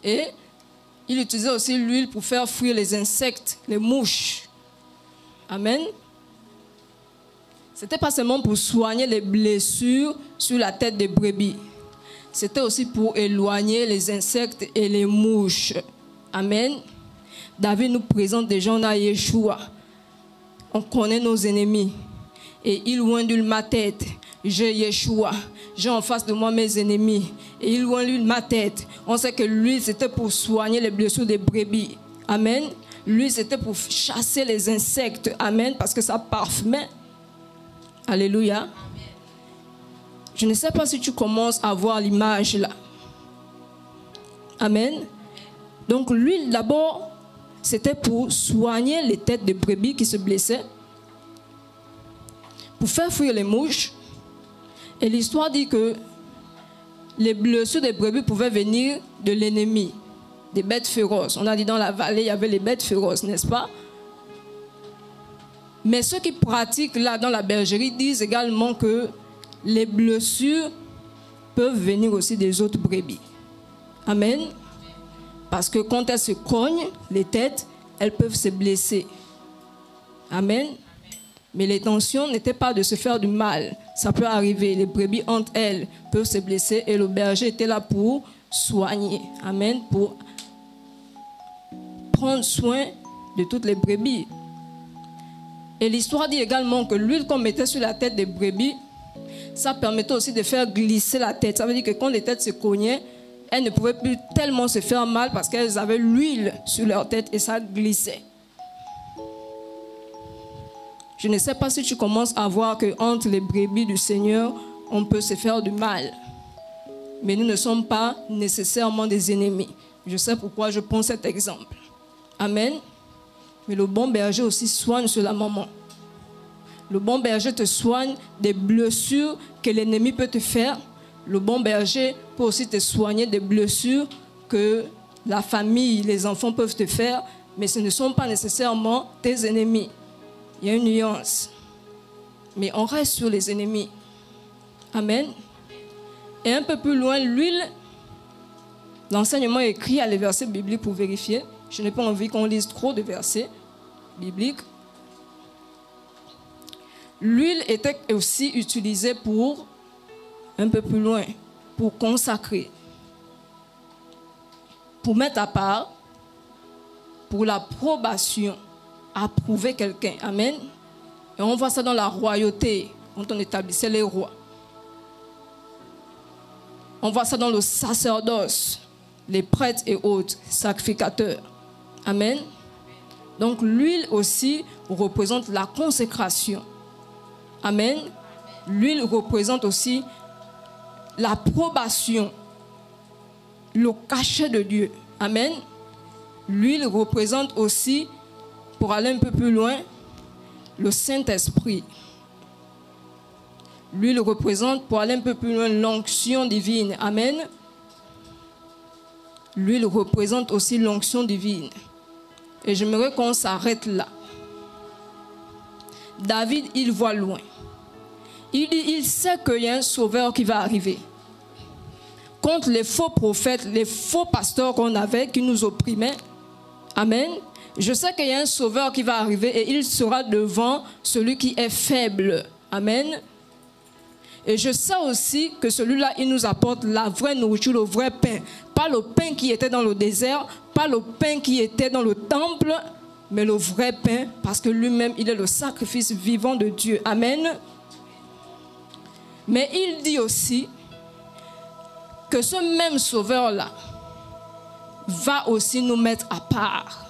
Et il utilisait aussi l'huile pour faire fuir les insectes, les mouches. Amen. C'était pas seulement pour soigner les blessures sur la tête des brebis. C'était aussi pour éloigner les insectes et les mouches. Amen. David nous présente déjà, on a Yeshua. On connaît nos ennemis. Et il ondule ma tête. J'ai Yeshua. J'ai en face de moi mes ennemis. Et il ondule ma tête. On sait que l'huile, c'était pour soigner les blessures des brebis. Amen. L'huile, c'était pour chasser les insectes. Amen. Parce que ça parfumait. Alléluia. Je ne sais pas si tu commences à voir l'image là. Amen. Donc l'huile d'abord, c'était pour soigner les têtes de brebis qui se blessaient, pour faire fuir les mouches. Et l'histoire dit que les blessures des brebis pouvaient venir de l'ennemi, des bêtes féroces. On a dit dans la vallée, il y avait les bêtes féroces, n'est-ce pas? Mais ceux qui pratiquent là dans la bergerie disent également que les blessures peuvent venir aussi des autres brebis. Amen. Parce que quand elles se cognent, les têtes, elles peuvent se blesser. Amen. Mais l'intention n'était pas de se faire du mal. Ça peut arriver. Les brebis entre elles peuvent se blesser et le berger était là pour soigner. Amen. Pour prendre soin de toutes les brebis. Et l'histoire dit également que l'huile qu'on mettait sur la tête des brebis, ça permettait aussi de faire glisser la tête. Ça veut dire que quand les têtes se cognaient, elles ne pouvaient plus tellement se faire mal parce qu'elles avaient l'huile sur leur tête et ça glissait. Je ne sais pas si tu commences à voir qu'entre les brebis du Seigneur, on peut se faire du mal. Mais nous ne sommes pas nécessairement des ennemis. Je sais pourquoi je prends cet exemple. Amen. Mais le bon berger aussi soigne cela, maman. Le bon berger te soigne des blessures que l'ennemi peut te faire. Le bon berger peut aussi te soigner des blessures que la famille, les enfants peuvent te faire, mais ce ne sont pas nécessairement tes ennemis. Il y a une nuance. Mais on reste sur les ennemis. Amen. Et un peu plus loin, l'huile, l'enseignement écrit à les versets bibliques pour vérifier. Je n'ai pas envie qu'on lise trop de versets bibliques. L'huile était aussi utilisée pour, un peu plus loin, pour consacrer. pour mettre à part, pour l'approbation, approuver quelqu'un. Amen. Et on voit ça dans la royauté, quand on établissait les rois. On voit ça dans le sacerdoce, les prêtres et autres, sacrificateurs. Amen. Donc l'huile aussi représente la consécration. Amen. L'huile représente aussi l'approbation, le cachet de Dieu. Amen. L'huile représente aussi, pour aller un peu plus loin, le Saint-Esprit. L'huile représente, pour aller un peu plus loin, l'onction divine. Amen. L'huile représente aussi l'onction divine. Et j'aimerais qu'on s'arrête là. David, il voit loin. Il sait qu'il y a un sauveur qui va arriver. Contre les faux prophètes, les faux pasteurs qu'on avait, qui nous opprimaient. Amen. Je sais qu'il y a un sauveur qui va arriver et il sera devant celui qui est faible. Amen. Et je sais aussi que celui-là, il nous apporte la vraie nourriture, le vrai pain. Pas le pain qui était dans le désert, pas le pain qui était dans le temple, mais le vrai pain, parce que lui-même, il est le sacrifice vivant de Dieu. Amen. Mais il dit aussi que ce même sauveur-là va aussi nous mettre à part.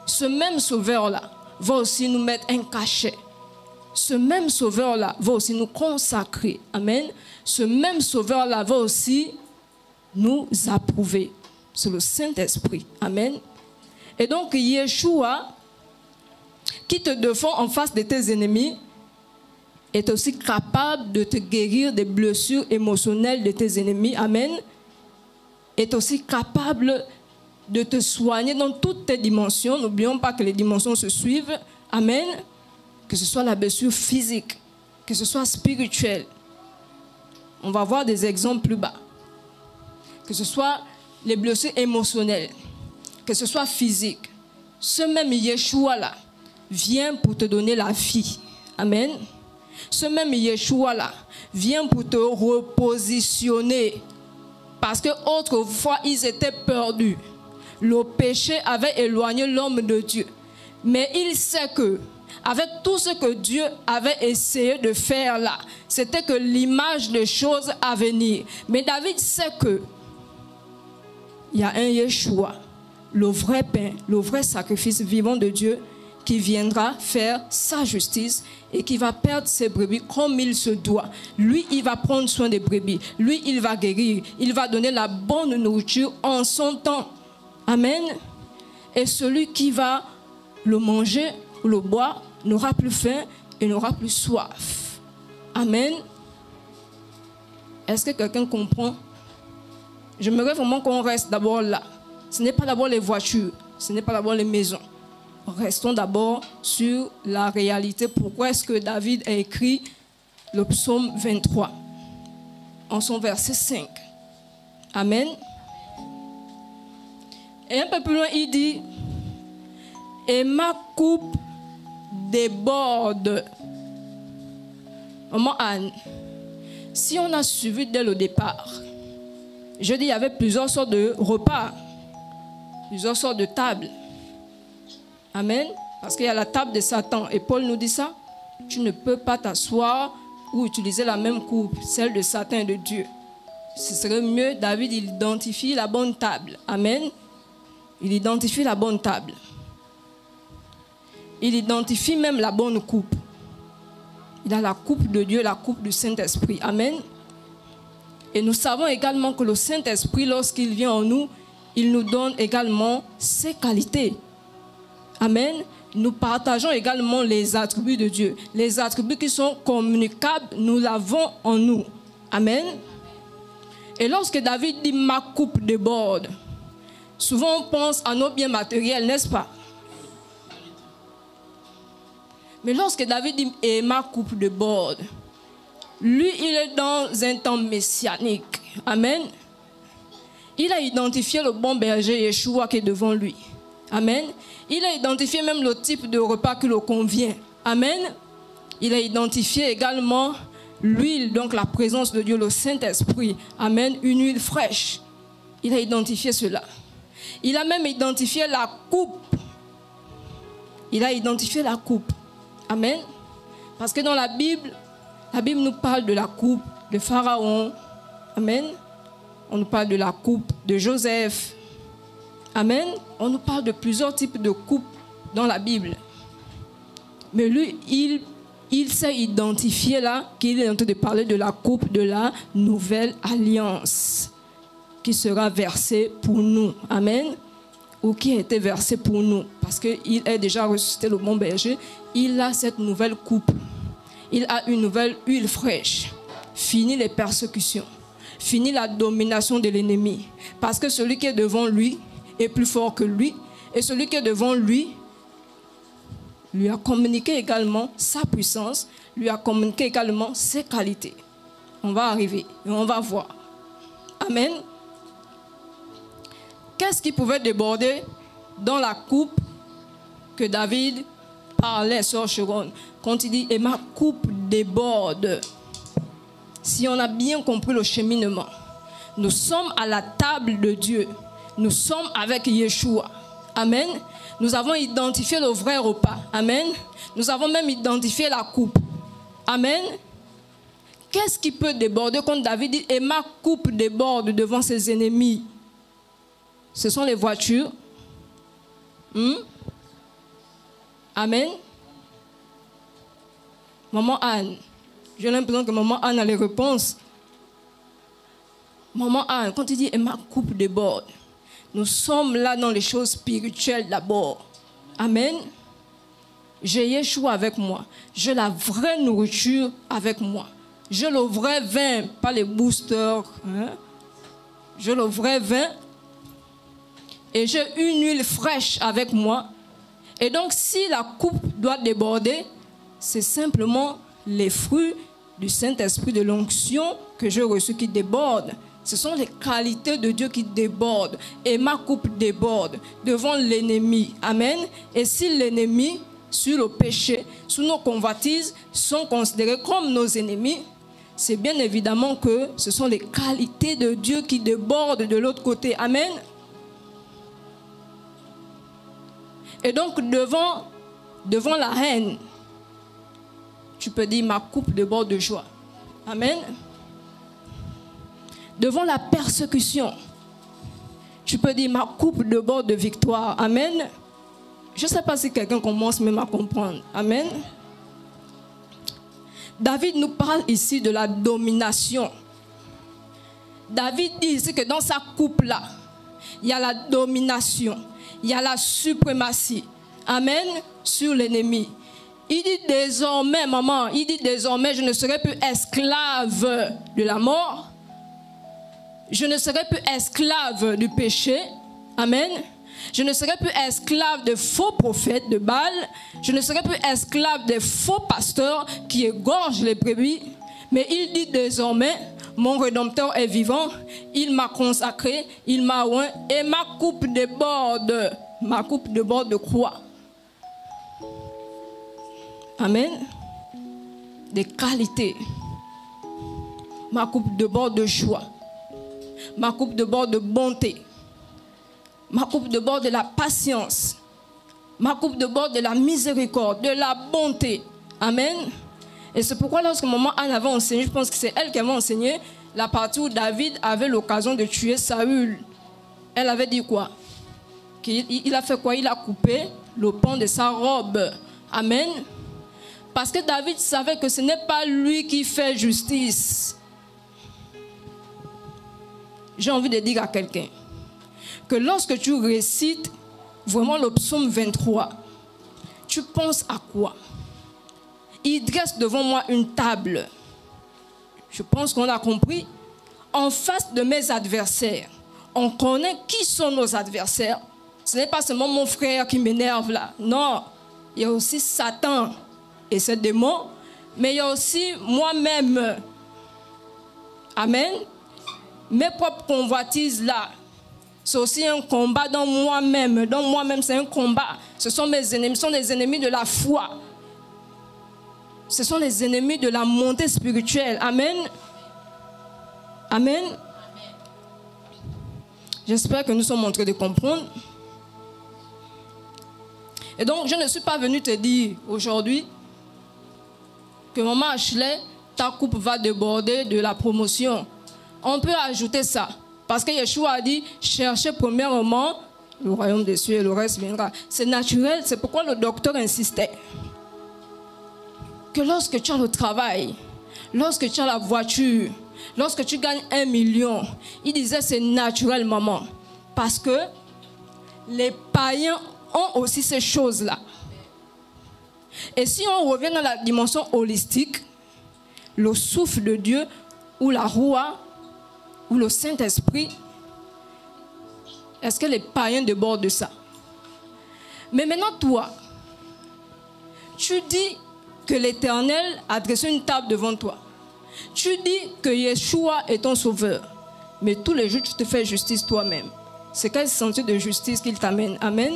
Ce même sauveur-là va aussi nous mettre un cachet. Ce même sauveur-là va aussi nous consacrer. Amen. Ce même sauveur-là va aussi nous approuver. C'est le Saint-Esprit. Amen. Et donc, Yeshua, qui te défend en face de tes ennemis, est aussi capable de te guérir des blessures émotionnelles de tes ennemis. Amen. Est aussi capable de te soigner dans toutes tes dimensions. N'oublions pas que les dimensions se suivent. Amen. Que ce soit la blessure physique, que ce soit spirituelle. On va voir des exemples plus bas. Que ce soit les blessures émotionnelles, que ce soit physique. Ce même Yeshua-là vient pour te donner la vie. Amen. Ce même Yeshua-là vient pour te repositionner. Parce que autrefois, ils étaient perdus. Le péché avait éloigné l'homme de Dieu. Mais il sait que, avec tout ce que Dieu avait essayé de faire là, c'était que l'image des choses à venir. Mais David sait que il y a un Yeshua, le vrai pain, le vrai sacrifice vivant de Dieu, qui viendra faire sa justice et qui va perdre ses brebis comme il se doit. Lui, il va prendre soin des brebis. Lui, il va guérir. Il va donner la bonne nourriture en son temps. Amen. Et celui qui va le manger ou le boire n'aura plus faim et n'aura plus soif. Amen. Est-ce que quelqu'un comprend? J'aimerais vraiment qu'on reste d'abord là. Ce n'est pas d'abord les voitures, ce n'est pas d'abord les maisons. Restons d'abord sur la réalité. Pourquoi est-ce que David a écrit le psaume 23 en son verset 5? Amen. Et un peu plus loin, il dit: et ma coupe déborde. Maman Anne, si on a suivi dès le départ, je dis il y avait plusieurs sortes de repas, plusieurs sortes de tables. Amen. Parce qu'il y a la table de Satan. Et Paul nous dit ça. Tu ne peux pas t'asseoir ou utiliser la même coupe, celle de Satan et de Dieu. Ce serait mieux, David, il identifie la bonne table. Amen. Il identifie la bonne table. Il identifie même la bonne coupe. Il a la coupe de Dieu, la coupe du Saint-Esprit. Amen. Et nous savons également que le Saint-Esprit, lorsqu'il vient en nous, il nous donne également ses qualités. Amen. Nous partageons également les attributs de Dieu. Les attributs qui sont communicables, nous l'avons en nous. Amen. Et lorsque David dit « ma coupe déborde », souvent on pense à nos biens matériels, n'est-ce pas? Mais lorsque David dit « et ma coupe déborde », lui, il est dans un temps messianique. Amen. Il a identifié le bon berger Yeshua qui est devant lui. Amen. Il a identifié même le type de repas qui le convient. Amen. Il a identifié également l'huile, donc la présence de Dieu, le Saint-Esprit. Amen. Une huile fraîche. Il a identifié cela. Il a même identifié la coupe. Il a identifié la coupe. Amen. Parce que dans la Bible nous parle de la coupe de Pharaon. Amen. On nous parle de la coupe de Joseph. Amen. On nous parle de plusieurs types de coupes dans la Bible. Mais lui, il s'est identifié là qu'il est en train de parler de la coupe de la nouvelle alliance qui sera versée pour nous. Amen. Ou qui a été versée pour nous. Parce qu'il est déjà ressuscité, le bon berger. Il a cette nouvelle coupe. Il a une nouvelle huile fraîche. Fini les persécutions. Fini la domination de l'ennemi. Parce que celui qui est devant lui est plus fort que lui. Et celui qui est devant lui a communiqué également sa puissance, lui a communiqué également ses qualités. On va arriver et on va voir. Amen. Qu'est-ce qui pouvait déborder dans la coupe que David parlait, sœur Sharon, quand il dit « Et ma coupe déborde ». Si on a bien compris le cheminement, nous sommes à la table de Dieu. Nous sommes avec Yeshua. Amen. Nous avons identifié le vrai repas. Amen. Nous avons même identifié la coupe. Amen. Qu'est-ce qui peut déborder quand David dit « Et ma coupe déborde devant ses ennemis ». Ce sont les voitures. Amen. Maman Anne. J'ai l'impression que maman Anne a les réponses. Maman Anne, quand il dit « Et ma coupe déborde », nous sommes là dans les choses spirituelles d'abord. Amen. J'ai Yeshua avec moi. J'ai la vraie nourriture avec moi. J'ai le vrai vin, pas les boosters. J'ai le vrai vin. Et j'ai une huile fraîche avec moi. Et donc, si la coupe doit déborder, c'est simplement les fruits du Saint-Esprit de l'onction que j'ai reçu qui débordent. Ce sont les qualités de Dieu qui débordent. Et ma coupe déborde devant l'ennemi. Amen. Et si l'ennemi, sur le péché, sous nos convoitises, sont considérés comme nos ennemis, c'est bien évidemment que ce sont les qualités de Dieu qui débordent de l'autre côté. Amen. Et donc, devant la haine, tu peux dire, ma coupe déborde de joie. Amen. Devant la persécution, tu peux dire, ma coupe déborde de victoire. Amen. Je ne sais pas si quelqu'un commence même à comprendre. Amen. David nous parle ici de la domination. David dit ici que dans sa coupe-là, il y a la domination. Il y a la suprématie. Amen. Sur l'ennemi. Il dit désormais, maman, il dit désormais, je ne serai plus esclave de la mort. Je ne serai plus esclave du péché. Amen. Je ne serai plus esclave de faux prophètes de Baal. Je ne serai plus esclave des faux pasteurs qui égorgent les brebis. Mais il dit désormais, mon Rédempteur est vivant, il m'a consacré, il m'a oint, et ma coupe déborde. Ma coupe déborde de quoi? Amen. Des qualités. Ma coupe déborde de joie. Ma coupe déborde de bonté. Ma coupe déborde de la patience. Ma coupe déborde de la miséricorde, de la bonté. Amen. Et c'est pourquoi lorsque maman Anne avait enseigné, je pense que c'est elle qui avait enseigné la partie où David avait l'occasion de tuer Saül. Elle avait dit quoi? Il a fait quoi? Il a coupé le pan de sa robe. Amen. Parce que David savait que ce n'est pas lui qui fait justice. J'ai envie de dire à quelqu'un que lorsque tu récites vraiment le psaume 23, tu penses à quoi? Il dresse devant moi une table. Je pense qu'on a compris. En face de mes adversaires, on connaît qui sont nos adversaires. Ce n'est pas seulement mon frère qui m'énerve là. Non, il y a aussi Satan et ses démons, mais il y a aussi moi-même. Amen. Mes propres convoitises là, c'est aussi un combat dans moi-même. Dans moi-même, c'est un combat. Ce sont mes ennemis, ce sont les ennemis de la foi. Ce sont les ennemis de la montée spirituelle. Amen. Amen. J'espère que nous sommes en train de comprendre. Et donc, je ne suis pas venu te dire aujourd'hui que maman Ashley, ta coupe va déborder de la promotion. On peut ajouter ça. Parce que Yeshua a dit, cherchez premièrement le royaume des cieux et le reste viendra. C'est naturel, c'est pourquoi le docteur insistait. Que lorsque tu as le travail, lorsque tu as la voiture, lorsque tu gagnes 1 million, il disait c'est naturel, maman. Parce que les païens ont aussi ces choses-là. Et si on revient dans la dimension holistique, le souffle de Dieu ou la roua ou le Saint-Esprit, est-ce que les païens débordent de ça? Mais maintenant, toi, tu dis que l'Éternel a dressé une table devant toi. Tu dis que Yeshua est ton sauveur. Mais tous les jours, tu te fais justice toi-même. C'est quel sentier de justice qu'il t'amène? Amen.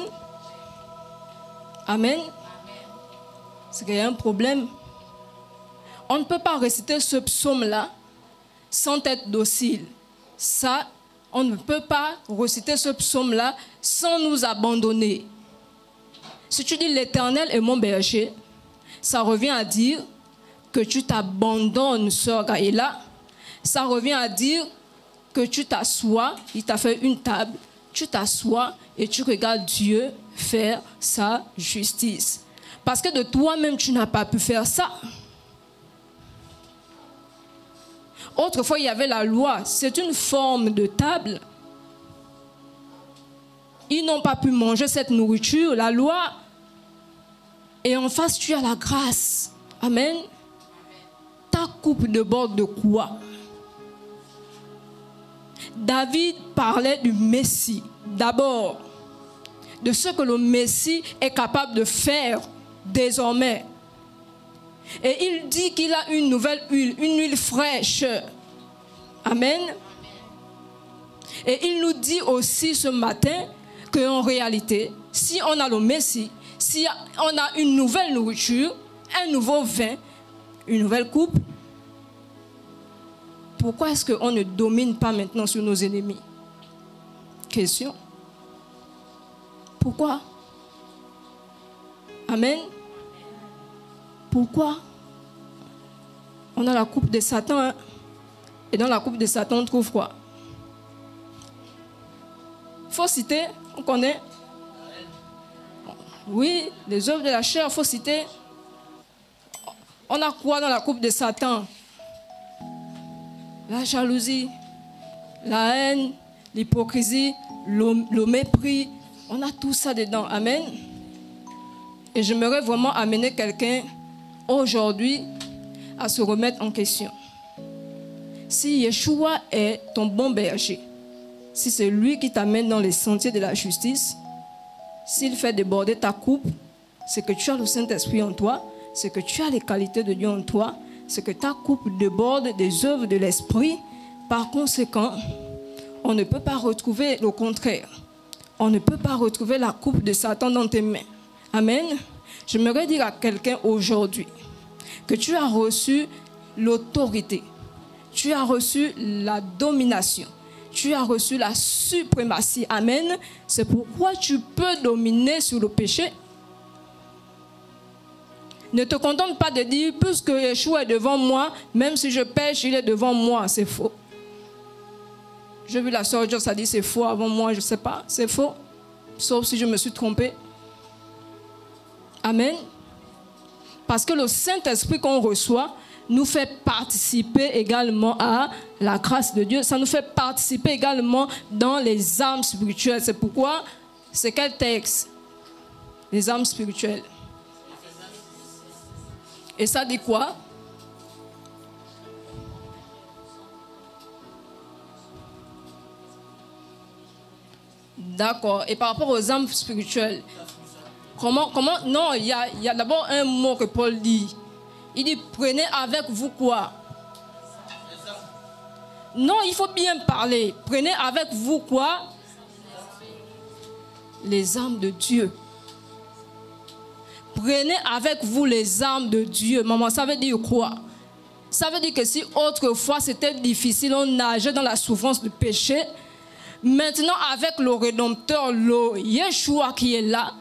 Amen. C'est qu'il y a un problème. On ne peut pas réciter ce psaume-là sans être docile. Ça, on ne peut pas réciter ce psaume-là sans nous abandonner. Si tu dis l'Éternel est mon berger, ça revient à dire que tu t'abandonnes, sœur Gaïla. Ça revient à dire que tu t'assois, il t'a fait une table, tu t'assois et tu regardes Dieu faire sa justice. Parce que de toi-même, tu n'as pas pu faire ça. Autrefois, il y avait la loi. C'est une forme de table. Ils n'ont pas pu manger cette nourriture, la loi. Et en face, tu as la grâce. Amen. Ta coupe déborde de quoi? David parlait du Messie. D'abord, de ce que le Messie est capable de faire désormais. Et il dit qu'il a une nouvelle huile, une huile fraîche. Amen. Et il nous dit aussi ce matin qu'en réalité, si on a le Messie, si on a une nouvelle nourriture, un nouveau vin, une nouvelle coupe, pourquoi est-ce qu'on ne domine pas maintenant sur nos ennemis? Question. Pourquoi? Amen. Pourquoi? On a la coupe de Satan, hein? Et dans la coupe de Satan, on trouve quoi? Faut citer, on connaît. Oui, les œuvres de la chair, il faut citer. On a quoi dans la coupe de Satan? La jalousie, la haine, l'hypocrisie, le mépris. On a tout ça dedans. Amen. Et j'aimerais vraiment amener quelqu'un aujourd'hui à se remettre en question. Si Yeshua est ton bon berger, si c'est lui qui t'amène dans les sentiers de la justice, s'il fait déborder ta coupe, c'est que tu as le Saint-Esprit en toi, c'est que tu as les qualités de Dieu en toi, c'est que ta coupe déborde des œuvres de l'Esprit. Par conséquent, on ne peut pas retrouver le contraire. On ne peut pas retrouver la coupe de Satan dans tes mains. Amen. J'aimerais dire à quelqu'un aujourd'hui que tu as reçu l'autorité, tu as reçu la domination, tu as reçu la suprématie. Amen. C'est pourquoi tu peux dominer sur le péché. Ne te contente pas de dire, puisque Yeshua est devant moi, même si je pêche, il est devant moi. C'est faux. J'ai vu la sœur Joss a dit c'est faux avant moi, je ne sais pas. C'est faux. Sauf si je me suis trompée. Amen. Parce que le Saint-Esprit qu'on reçoit nous fait participer également à la grâce de Dieu. Ça nous fait participer également dans les armes spirituelles. C'est pourquoi, c'est quel texte? Les armes spirituelles. Et ça dit quoi? D'accord. Et par rapport aux armes spirituelles, comment non, il y a d'abord un mot que Paul dit. Il dit, prenez avec vous quoi? Non, il faut bien parler. Prenez avec vous quoi? Les armes de Dieu. Prenez avec vous les armes de Dieu. Maman, ça veut dire quoi? Ça veut dire que si autrefois c'était difficile, on nageait dans la souffrance du péché, maintenant avec le Rédempteur, le Yeshua qui est là,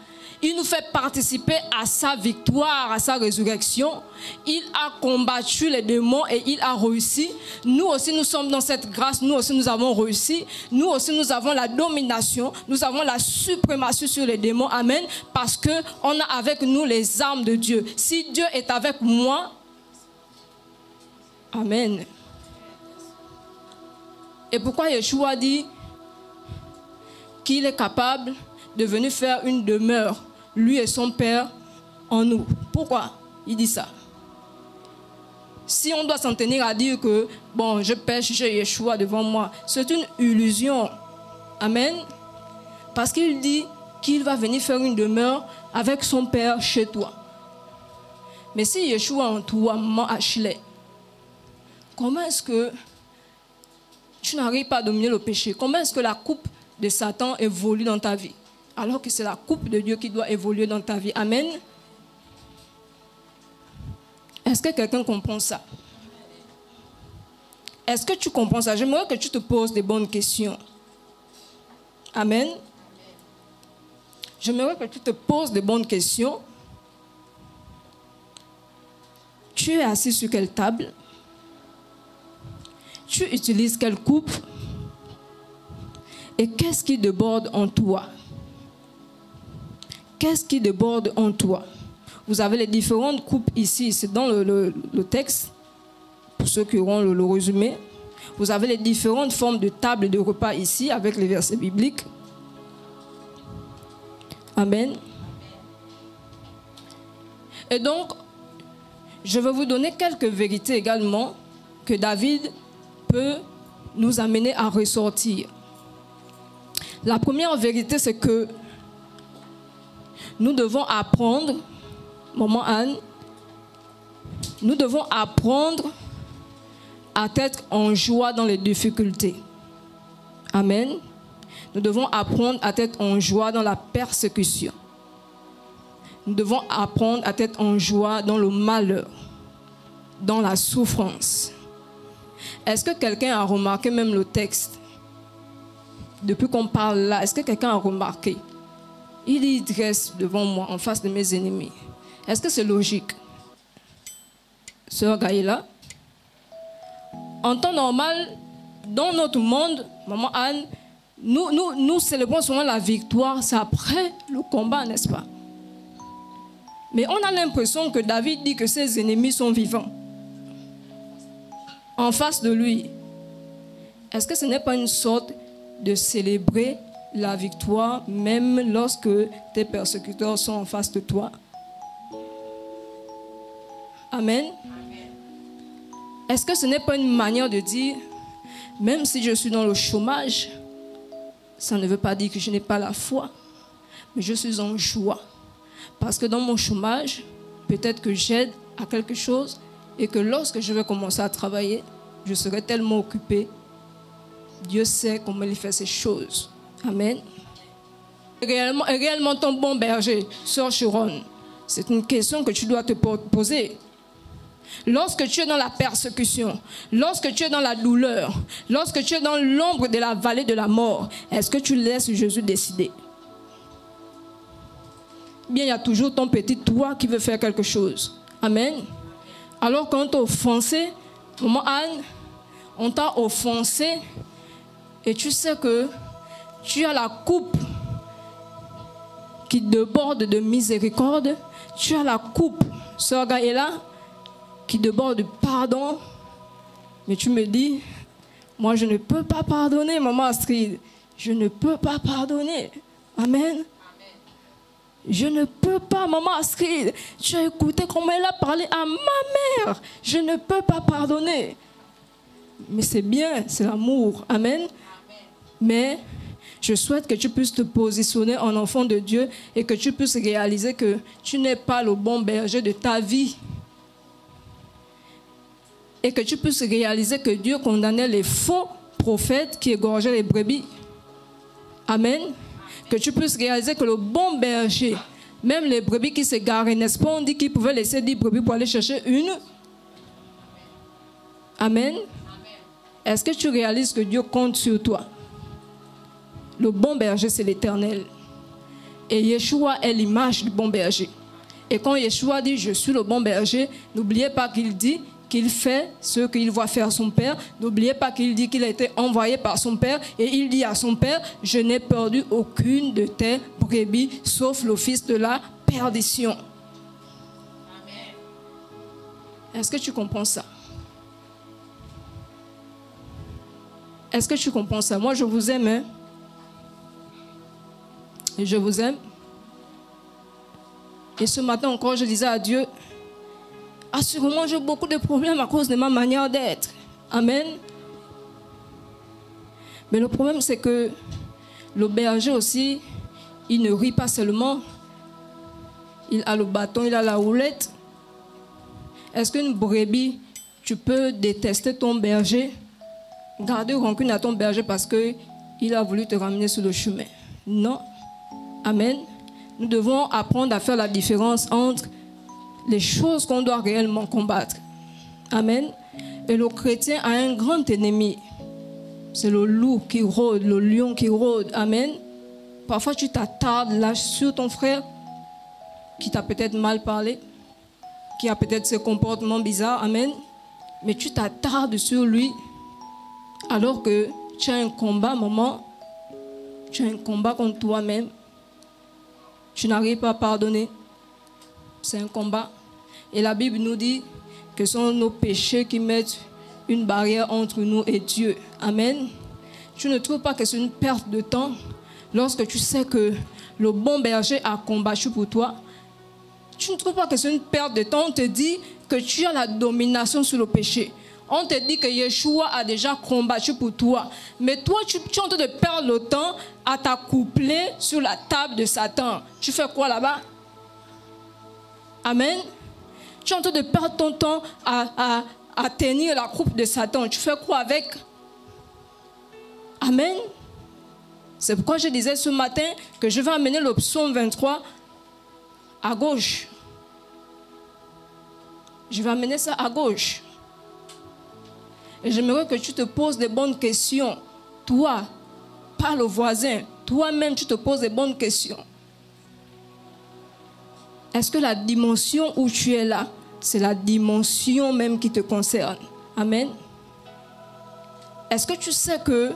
il nous fait participer à sa victoire, à sa résurrection. Il a combattu les démons et il a réussi. Nous aussi, nous sommes dans cette grâce. Nous aussi, nous avons réussi. Nous aussi, nous avons la domination. Nous avons la suprématie sur les démons. Amen. Parce qu'on a avec nous les armes de Dieu. Si Dieu est avec moi, amen. Et pourquoi Yeshua dit qu'il est capable de venir faire une demeure, lui et son Père, en nous? Pourquoi il dit ça? Si on doit s'en tenir à dire que, bon, je pêche, j'ai Yeshua devant moi, c'est une illusion. Amen. Parce qu'il dit qu'il va venir faire une demeure avec son Père chez toi. Mais si Yeshua en toi, maman Ashley, comment est-ce que tu n'arrives pas à dominer le péché? Comment est-ce que la coupe de Satan évolue dans ta vie? Alors que c'est la coupe de Dieu qui doit évoluer dans ta vie. Amen. Est-ce que quelqu'un comprend ça? Est-ce que tu comprends ça? J'aimerais que tu te poses des bonnes questions. Amen. J'aimerais que tu te poses des bonnes questions. Tu es assis sur quelle table? Tu utilises quelle coupe? Et qu'est-ce qui déborde en toi? Qu'est-ce qui déborde en toi? Vous avez les différentes coupes ici, c'est dans le texte, pour ceux qui auront le résumé. Vous avez les différentes formes de tables de repas ici, avec les versets bibliques. Amen. Et donc, je vais vous donner quelques vérités également que David peut nous amener à ressortir. La première vérité, c'est que nous devons apprendre, maman Anne, nous devons apprendre à être en joie dans les difficultés. Amen. Nous devons apprendre à être en joie dans la persécution. Nous devons apprendre à être en joie dans le malheur, dans la souffrance. Est-ce que quelqu'un a remarqué même le texte? Depuis qu'on parle là, est-ce que quelqu'un a remarqué? Il y dresse devant moi, en face de mes ennemis. Est-ce que c'est logique? Sœur Gaïla, en temps normal, dans notre monde, maman Anne, nous célébrons souvent la victoire, c'est après le combat, n'est-ce pas? Mais on a l'impression que David dit que ses ennemis sont vivants en face de lui. Est-ce que ce n'est pas une sorte de célébrer la victoire même lorsque tes persécuteurs sont en face de toi? Amen. Est-ce que ce n'est pas une manière de dire, même si je suis dans le chômage, ça ne veut pas dire que je n'ai pas la foi, mais je suis en joie. Parce que dans mon chômage, peut-être que j'aide à quelque chose et que lorsque je vais commencer à travailler, je serai tellement occupé. Dieu sait comment il fait ces choses. Amen. Réellement ton bon berger, Sœur Chiron, c'est une question que tu dois te poser. Lorsque tu es dans la persécution, lorsque tu es dans la douleur, lorsque tu es dans l'ombre de la vallée de la mort, est-ce que tu laisses Jésus décider? Bien, il y a toujours ton petit toi qui veut faire quelque chose. Amen. Alors quand on t'a offensé, maman Anne, on t'a offensé et tu sais que tu as la coupe qui déborde de miséricorde, tu as la coupe, Sœur Gaëla, qui déborde de pardon, mais tu me dis, moi je ne peux pas pardonner, maman Astrid, je ne peux pas pardonner. Amen. Je ne peux pas, maman Astrid. Tu as écouté comment elle a parlé à ma mère. Je ne peux pas pardonner. Mais c'est bien, c'est l'amour. Amen. Mais je souhaite que tu puisses te positionner en enfant de Dieu et que tu puisses réaliser que tu n'es pas le bon berger de ta vie. Et que tu puisses réaliser que Dieu condamnait les faux prophètes qui égorgeaient les brebis. Amen. Que tu puisses réaliser que le bon berger, même les brebis qui s'égaraient, n'est-ce pas, on dit qu'il pouvait laisser 10 brebis pour aller chercher une. Amen. Est-ce que tu réalises que Dieu compte sur toi? Le bon berger, c'est l'Éternel. Et Yeshua est l'image du bon berger. Et quand Yeshua dit « Je suis le bon berger », n'oubliez pas qu'il dit qu'il fait ce qu'il voit faire son Père. N'oubliez pas qu'il dit qu'il a été envoyé par son Père. Et il dit à son Père « Je n'ai perdu aucune de tes brebis, sauf le fils de la perdition. » Est-ce que tu comprends ça? Est-ce que tu comprends ça? Moi, je vous aime. Hein? Et je vous aime. Et ce matin encore, je disais à Dieu, assurément, j'ai beaucoup de problèmes à cause de ma manière d'être. Amen. Mais le problème, c'est que le berger aussi, il ne rit pas seulement. Il a le bâton, il a la houlette. Est-ce qu'une brebis, tu peux détester ton berger, garder rancune à ton berger parce qu'il a voulu te ramener sur le chemin? Non. Amen. Nous devons apprendre à faire la différence entre les choses qu'on doit réellement combattre. Amen. Et le chrétien a un grand ennemi. C'est le loup qui rôde, le lion qui rôde. Amen. Parfois, tu t'attardes là sur ton frère qui t'a peut-être mal parlé, qui a peut-être ce comportement bizarre. Amen. Mais tu t'attardes sur lui alors que tu as un combat, maman. Tu as un combat contre toi-même. Tu n'arrives pas à pardonner. C'est un combat. Et la Bible nous dit que ce sont nos péchés qui mettent une barrière entre nous et Dieu. Amen. Tu ne trouves pas que c'est une perte de temps lorsque tu sais que le bon berger a combattu pour toi? Tu ne trouves pas que c'est une perte de temps? On te dit que tu as la domination sur le péché. On te dit que Yeshua a déjà combattu pour toi. Mais toi, tu es en train de perdre le temps à t'accoupler sur la table de Satan. Tu fais quoi là-bas? Amen. Tu es en train de perdre ton temps à tenir la coupe de Satan. Tu fais quoi avec? Amen. C'est pourquoi je disais ce matin que je vais amener le psaume 23 à gauche. Je vais amener ça à gauche. Et j'aimerais que tu te poses des bonnes questions. Toi, pas le voisin. Toi-même, tu te poses des bonnes questions. Est-ce que la dimension où tu es là, c'est la dimension même qui te concerne? Amen. Est-ce que tu sais que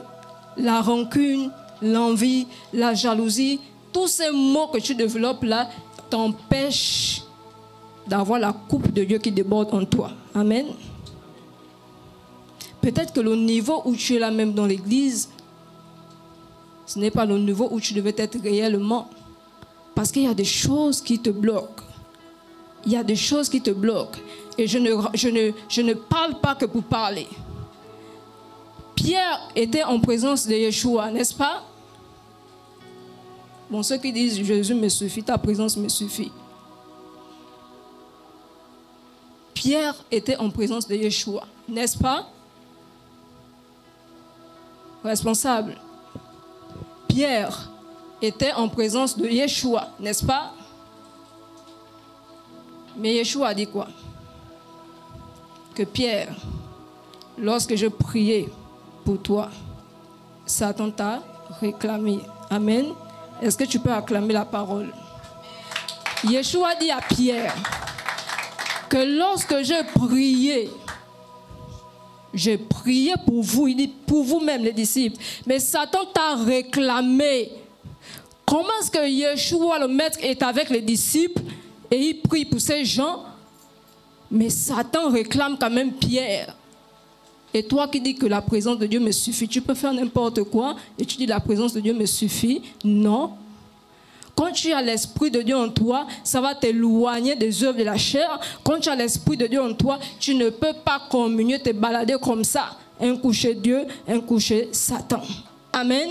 la rancune, l'envie, la jalousie, tous ces mots que tu développes là t'empêchent d'avoir la coupe de Dieu qui déborde en toi? Amen. Peut-être que le niveau où tu es là même dans l'église, ce n'est pas le niveau où tu devais être réellement. Parce qu'il y a des choses qui te bloquent. Il y a des choses qui te bloquent. Et je ne parle pas que pour parler. Pierre était en présence de Yeshua, n'est-ce pas? Bon, ceux qui disent Jésus me suffit, ta présence me suffit. Pierre était en présence de Yeshua, n'est-ce pas? Responsable. Pierre était en présence de Yeshua, n'est-ce pas? Mais Yeshua a dit quoi? Que Pierre, lorsque je priais pour toi, Satan t'a réclamé. Amen. Est-ce que tu peux acclamer la parole? Yeshua dit à Pierre que lorsque je priais, j'ai prié pour vous, il dit pour vous-même les disciples. Mais Satan t'a réclamé. Comment est-ce que Yeshua, le maître, est avec les disciples et il prie pour ces gens? Mais Satan réclame quand même Pierre. Et toi qui dis que la présence de Dieu me suffit, tu peux faire n'importe quoi et tu dis la présence de Dieu me suffit. Non. Quand tu as l'Esprit de Dieu en toi, ça va t'éloigner des œuvres de la chair. Quand tu as l'Esprit de Dieu en toi, tu ne peux pas communier, te balader comme ça. Un coup chez Dieu, un coup chez Satan. Amen.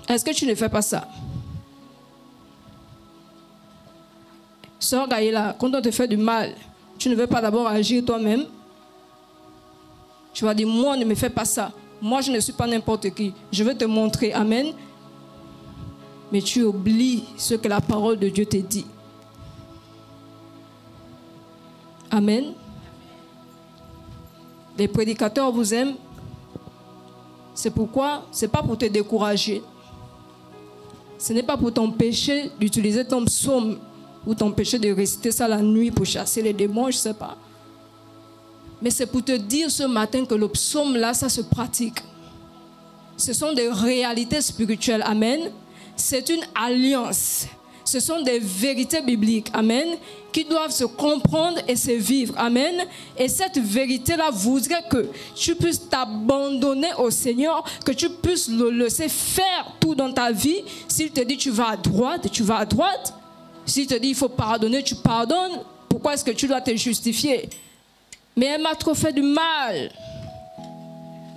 Est-ce que tu ne fais pas ça? Sœur Gaïla, quand on te fait du mal, tu ne veux pas d'abord agir toi-même? Tu vas dire, moi, ne me fais pas ça. Moi, je ne suis pas n'importe qui. Je vais te montrer. Amen. Mais tu oublies ce que la parole de Dieu te dit. Amen. Les prédicateurs vous aiment. C'est pourquoi, ce n'est pas pour te décourager. Ce n'est pas pour t'empêcher d'utiliser ton psaume ou t'empêcher de réciter ça la nuit pour chasser les démons, je ne sais pas. Mais c'est pour te dire ce matin que le psaume là, ça se pratique. Ce sont des réalités spirituelles, amen. C'est une alliance. Ce sont des vérités bibliques, amen, qui doivent se comprendre et se vivre, amen. Et cette vérité-là voudrait que tu puisses t'abandonner au Seigneur, que tu puisses le laisser faire tout dans ta vie. S'il te dit tu vas à droite, tu vas à droite. S'il te dit il faut pardonner, tu pardonnes. Pourquoi est-ce que tu dois te justifier? Mais elle m'a trop fait du mal.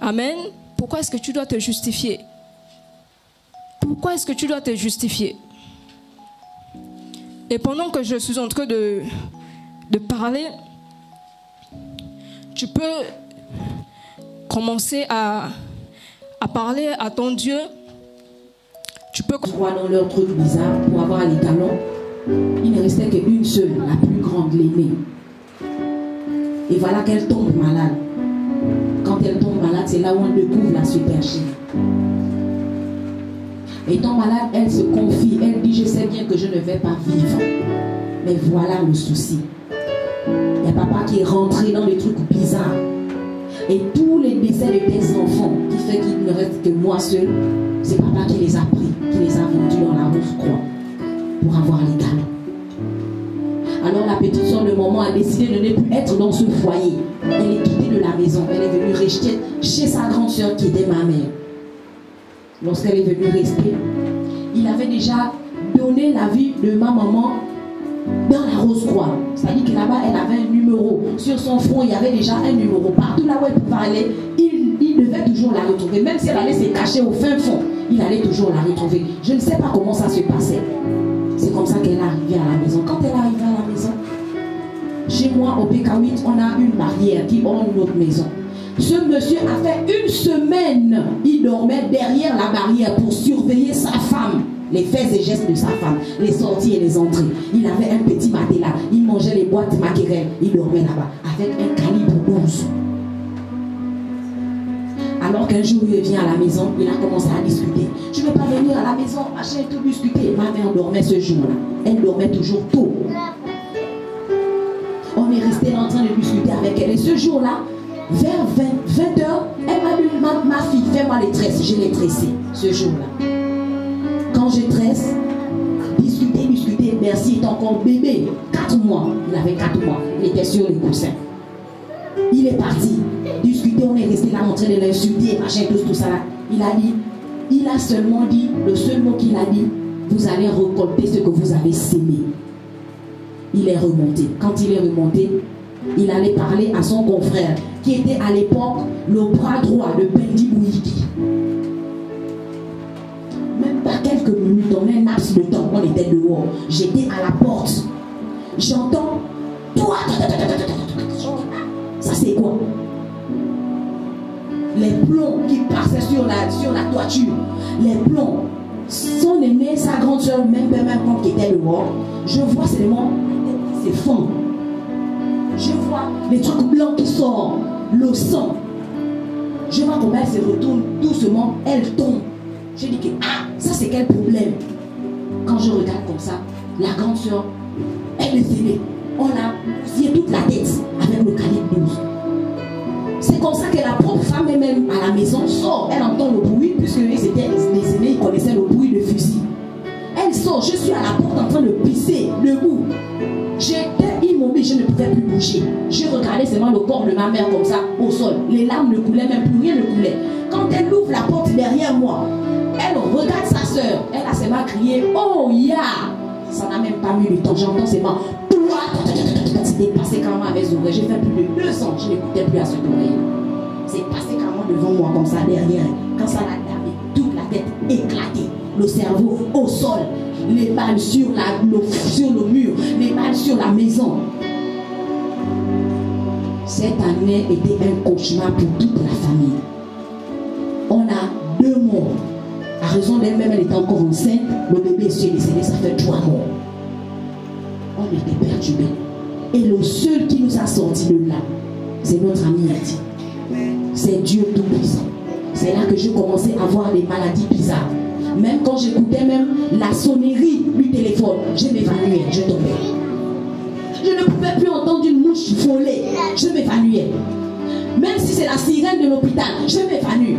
Amen. Pourquoi est-ce que tu dois te justifier? Pourquoi est-ce que tu dois te justifier? Et pendant que je suis en train de parler, tu peux commencer à parler à ton Dieu. Tu peux croire dans leur truc bizarre pour avoir les talons. Il ne restait qu'une seule, la plus grande, l'aînée. Et voilà qu'elle tombe malade. Quand elle tombe malade, c'est là où on découvre la supercherie. Étant malade, elle se confie. Elle dit, je sais bien que je ne vais pas vivre. Mais voilà le souci. Il y a papa qui est rentré dans des trucs bizarres. Et tous les décès de tes enfants, qui fait qu'il ne reste que moi seul, c'est papa qui les a pris, qui les a vendus dans la Rose-Croix pour avoir les talents. Alors la petite soeur de maman a décidé de ne plus être dans ce foyer. Elle est quittée de la maison. Elle est venue rester chez sa grande soeur qui était ma mère. Lorsqu'elle est venue rester, il avait déjà donné la vie de ma maman dans la Rose-Croix. C'est-à-dire que là-bas, elle avait un numéro. Sur son front, il y avait déjà un numéro. Partout là où elle pouvait aller, il devait toujours la retrouver. Même si elle allait se cacher au fin fond, il allait toujours la retrouver. Je ne sais pas comment ça se passait. C'est comme ça qu'elle est arrivée à la maison. Quand elle est arrivée à la maison, chez moi, au PK8, on a une barrière qui orne notre maison. Ce monsieur a fait une semaine, il dormait derrière la barrière pour surveiller sa femme, les faits et gestes de sa femme, les sorties et les entrées. Il avait un petit matelas, il mangeait les boîtes maquerelles, il dormait là-bas avec un calibre 12. Alors qu'un jour il vient à la maison, il a commencé à discuter. Je ne veux pas venir à la maison, machin et tout discuter. Ma mère dormait ce jour-là. Elle dormait toujours tôt. On est resté en train de discuter avec elle. Et ce jour-là, vers 20h, elle m'a dit, ma fille, fais-moi les tresses. Je l'ai tressé ce jour-là. Quand je tresse, discuter, merci, est encore bébé. 4 mois. Il avait 4 mois. Il était sur les coussins. Il est parti. Discuter, on est resté là en train de l'insulter, machin, tout ça là. Il a seulement dit, le seul mot qu'il a dit, vous allez récolter ce que vous avez sémé. Il est remonté. Quand il est remonté, il allait parler à son confrère, qui était à l'époque le bras droit de Bendy Bouiki. Même pas quelques minutes, dans un laps de temps, on était dehors. J'étais à la porte. J'entends, toi, ça c'est quoi? Les plombs qui passaient sur la toiture, les plombs. Son aîné, sa grande soeur, même quand qui était dehors, je vois seulement ses fonds. Je vois les trucs blancs qui sortent, le sang. Je vois comment elle se retourne doucement, elle tombe. Je dis que, ça c'est quel problème? Quand je regarde comme ça, la grande soeur, elle est scellée. On a bousillé toute la tête avec le calibre 12. C'est comme ça que la propre femme elle-même à la maison sort. Elle entend le bruit, puisque les aînés ils connaissaient le bruit de fusil. Elle sort, je suis à la porte en train de pisser, debout. J'étais immobile, je ne pouvais plus bouger. Je regardais seulement le corps de ma mère comme ça, au sol. Les larmes ne coulaient même plus, rien ne coulait. Quand elle ouvre la porte derrière moi, elle regarde sa soeur. Elle a seulement crié, oh ya! Ça n'a même pas mis du temps. J'entends seulement, c'était passé carrément à mes oreilles. J'ai fait plus de 2 ans, je n'écoutais plus à cette oreille. C'est passé carrément devant moi comme ça, derrière. Quand ça l'a tapé, toute la tête éclatée. Le cerveau au sol. Les balles sur le mur. Les balles sur la maison. Cette année était un cauchemar pour toute la famille. On a 2 morts. À raison d'elle-même, elle était encore enceinte. Le bébé est décédé, ça fait 3 morts. On était perturbés. Et le seul qui nous a sortis de là, c'est notre ami Yati. C'est Dieu Tout-Puissant. C'est là que je commençais à avoir des maladies bizarres. Même quand j'écoutais même la sonnerie du téléphone, je m'évanouis, je tombais. Je ne pouvais plus entendre une mouche voler, je m'évanouis. Même si c'est la sirène de l'hôpital, je m'évanouis.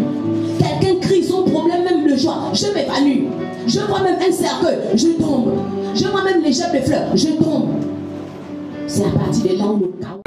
Quelqu'un crie son problème même de joie, je m'évanouis. Je vois même un cercueil, je tombe. Je vois même les jets de fleurs, je tombe. C'est à partir de là où le chaos.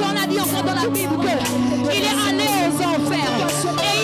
On a dit encore dans la Bible qu'il est allé aux enfers et